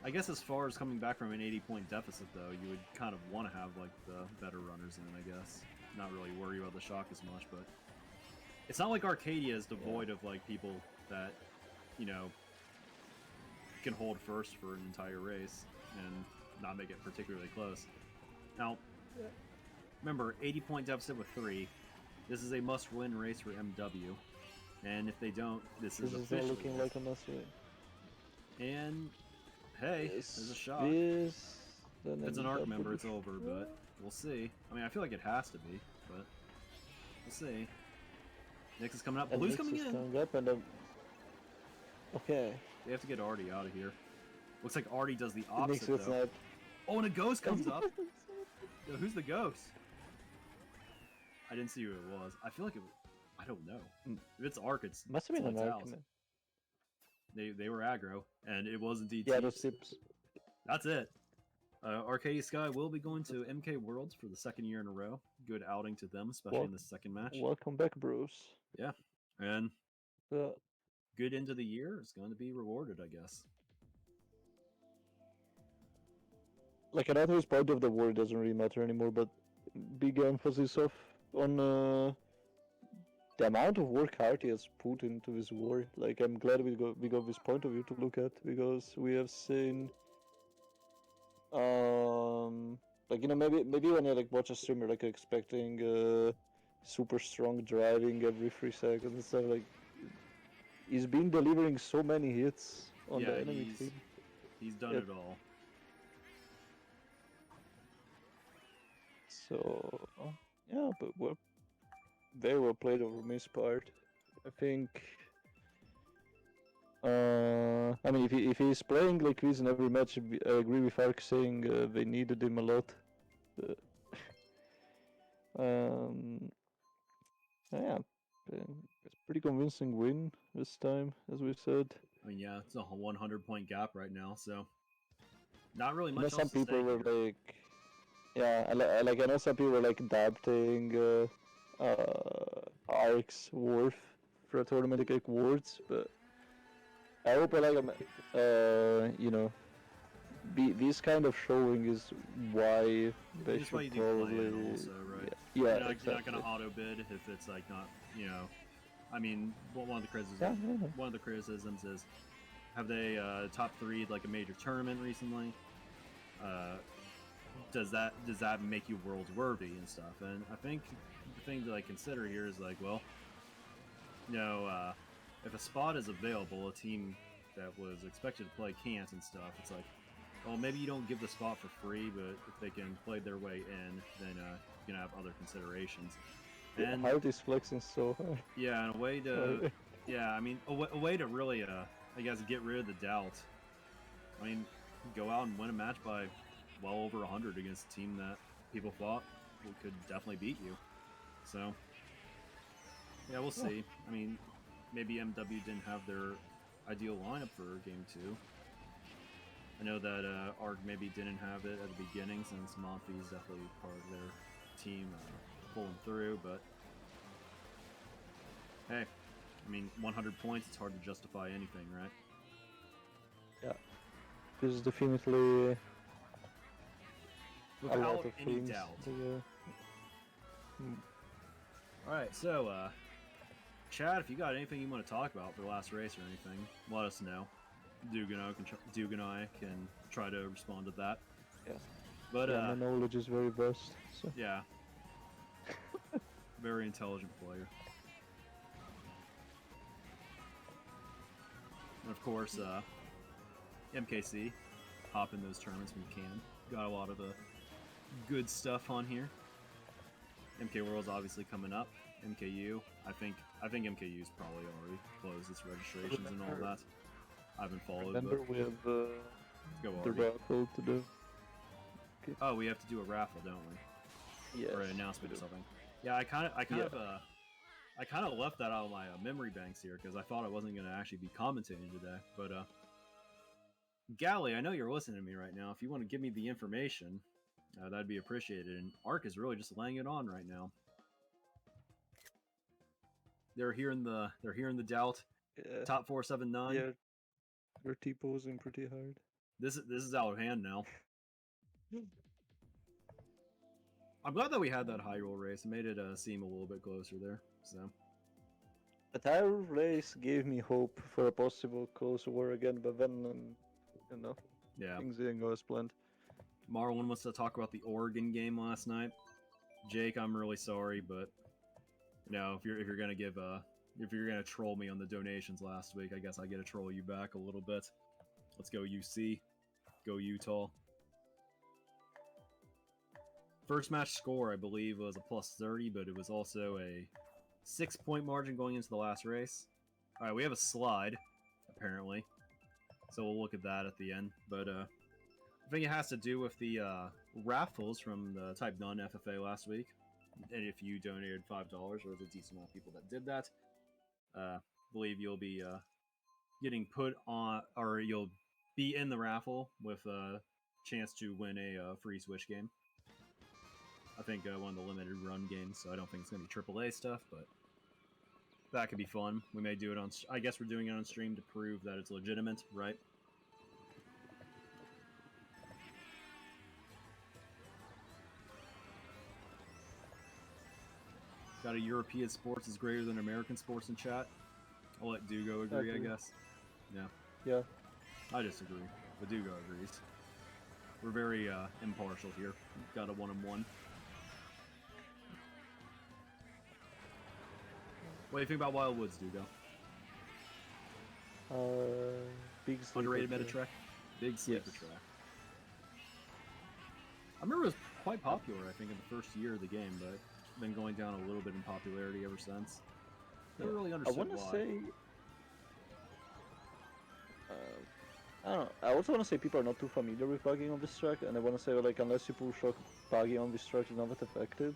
I guess as far as coming back from an 80-point deficit, though, you would kind of want to have, the better runners in, I guess. Not really worry about the shock as much, but... It's not like Arcadia is devoid of, people that, can hold first for an entire race and not make it particularly close. Now, remember, 80-point deficit with 3. This is a must-win race for MW. And if they don't, this is officially... not looking like a must-win. And, hey, there's a shock. If it's an ARC member, it's over, but we'll see. I mean, I feel like it has to be, but we'll see. Nyx is coming up. Blue's coming in. Coming up and, okay. They have to get Arti out of here. Looks like Arti does the opposite, though. Not... Oh, and a ghost comes up. Yo, who's the ghost? I didn't see who it was. I feel like it was... I don't know. If it's ARC, it's... Must have been an ARC. They were aggro, and it was indeed. Yeah, those tips. That's it. Arcadia Sky will be going to MK Worlds for the second year in a row. Good outing to them, especially in the second match. Welcome back, Bruce. Yeah, and good end of the year is going to be rewarded, I guess. Like, I know his point of the war doesn't really matter anymore, but big emphasis on the amount of work Arti has put into this war. Like, I'm glad we got this point of view to look at, because we have seen, maybe when you watch a streamer, expecting super strong driving every 3 seconds and stuff, he's been delivering so many hits on the enemy team. He's done it all. So yeah, but we're very well played over Miss part. I think. I mean, if he's playing like this in every match, I agree with Ark saying they needed him a lot. Yeah, it's a pretty convincing win this time, as we said. I mean, yeah, it's a 100-point gap right now, so not really much. Some people were like, yeah, I know some people were adapting Ark's Worth for a tournament like Worlds, but I hope this kind of showing is why they should probably also, right? Yeah, you're exactly. not gonna auto bid if it's not, I mean, one of the criticisms is, have they top 3'd a major tournament recently? Does that make you worlds worthy and stuff? And I think the thing to consider here is if a spot is available, a team that was expected to play can't and stuff, it's well, maybe you don't give the spot for free, but if they can play their way in, then you can have other considerations. And Hard is flexing so hard. Yeah, and a way to, yeah, I mean, a way to really, I guess, get rid of the doubt. I mean, go out and win a match by well over 100 against a team that people thought could definitely beat you. So, yeah, we'll see. I mean, maybe MW didn't have their ideal lineup for Game 2. I know that Arc maybe didn't have it at the beginning, since Monfy is definitely part of their team pulling through, but hey, I mean, 100 points, it's hard to justify anything, right? Yeah. This is definitely without a lot of any things. doubt. Yeah. Alright, so, Chad, if you got anything you want to talk about for the last race or anything, let us know. Dugo and I can try to respond to that. Yeah. But, yeah, my knowledge is very vast. So. Yeah. Very intelligent player. And of course, MKC, hop in those tournaments when you can. Got a lot of good stuff on here. MK World's obviously coming up. MKU, I think MKU's probably already closed its registrations and all that. I haven't followed. Remember, but we have the raffle to do. Okay. Oh, we have to do a raffle, don't we? Yes. Or an announcement or something. Yeah, I kind of left that out of my memory banks here because I thought I wasn't going to actually be commentating today. But Gally, I know you're listening to me right now. If you want to give me the information, that'd be appreciated. And Arc is really just laying it on right now. They're hearing the doubt. Yeah. Top 479. Yeah, they're T-posing pretty hard. This is out of hand now. I'm glad that we had that high roll race. It made it seem a little bit closer there. So. The tire race gave me hope for a possible close war again, but then, yeah, things didn't go as planned. Marlon wants to talk about the Oregon game last night. Jake, I'm really sorry, but if you're gonna give if you're gonna troll me on the donations last week, I guess I get to troll you back a little bit. Let's go UC, go Utah. First match score, I believe, was a plus 30, but it was also a 6-point margin going into the last race. All right, we have a slide, apparently, so we'll look at that at the end. But I think it has to do with the raffles from the Type None FFA last week. And if you donated $5, there was a decent amount of people that did that. I believe you'll be getting put on, or you'll be in the raffle with a chance to win a free Switch game. I think one of the limited run games, so I don't think it's going to be AAA stuff, but that could be fun. We may do it on, I guess we're doing it on stream to prove that it's legitimate, right? Got a European sports is greater than American sports in chat. I'll let Dugo agree, I guess. Yeah. Yeah. I disagree, but Dugo agrees. We're very impartial here. Got a 1-on-1. What do you think about Wild Woods, Dugo? Big underrated meta track. Big sleeper track. I remember it was quite popular, I think, in the first year of the game, but been going down a little bit in popularity ever since. Never really understood why. I want to say... I don't know. I also want to say people are not too familiar with bugging on this track, and I want to say, like, unless you push shock, bugging on this track is not that effective.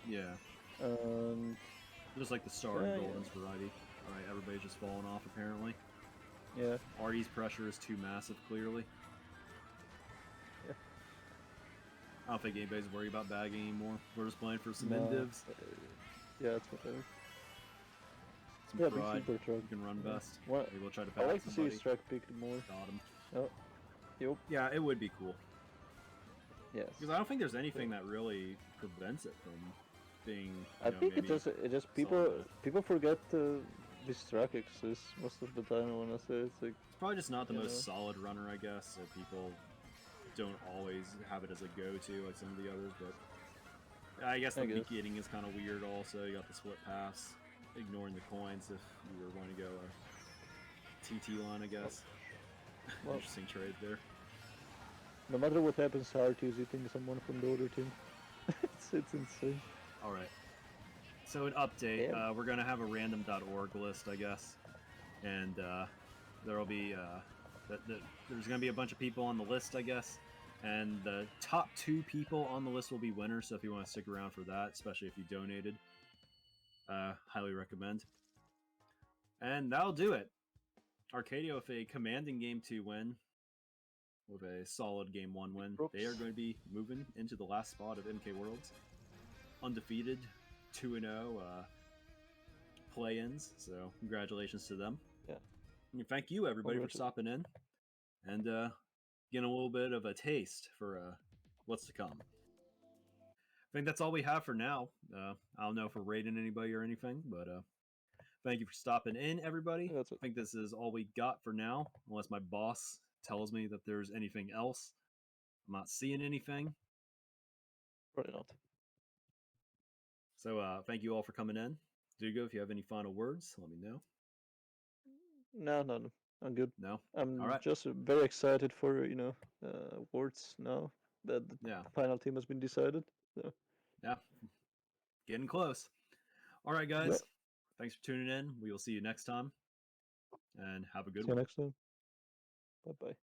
Yeah. Just like the Star and Golden's variety. Alright, everybody's just falling off, apparently. Yeah. Arti's pressure is too massive, clearly. Yeah. I don't think anybody's worried about bagging anymore. We're just playing for some indivs. Yeah, that's whatever. Some pride. You can run best. What? Maybe we'll try to pass I like to see somebody. his track picked more. Got him. Oh. Yep. Yeah, it would be cool. Yes. Because I don't think there's anything that really prevents it from being. I think it just people forget this track exists most of the time. I wanna say it's like it's probably just not the most solid runner, I guess. So people don't always have it as a go-to like some of the others, but I guess the beginning is kind of weird. Also, you got the split pass, ignoring the coins if you were going to go a TT line, I guess. Well, interesting trade there. No matter what happens, Arti is eating someone from the other team. It's insane. All right. So an update. Yeah. We're gonna have a random.org list, I guess, and there'll be there's gonna be a bunch of people on the list, I guess, and the top 2 people on the list will be winners. So if you want to stick around for that, especially if you donated, highly recommend. And that'll do it. Arcadia with a commanding game 2 win, with a solid game 1 win. Oops. They are going to be moving into the last spot of MK Worlds, undefeated, 2-0 play-ins. So congratulations to them. Yeah. And thank you everybody for stopping in and getting a little bit of a taste for what's to come. I think that's all we have for now. I don't know if we're rating anybody or anything, but thank you for stopping in, everybody. That's it. I think this is all we got for now, unless my boss tells me that there's anything else. I'm not seeing anything. Probably not. So thank you all for coming in. Dugo, if you have any final words, let me know. No. I'm good. No? I'm All right. just very excited for, awards now that the final team has been decided. So. Yeah. Getting close. All right, guys. Yeah. Thanks for tuning in. We will see you next time. And have a good one. See you next time. Bye-bye.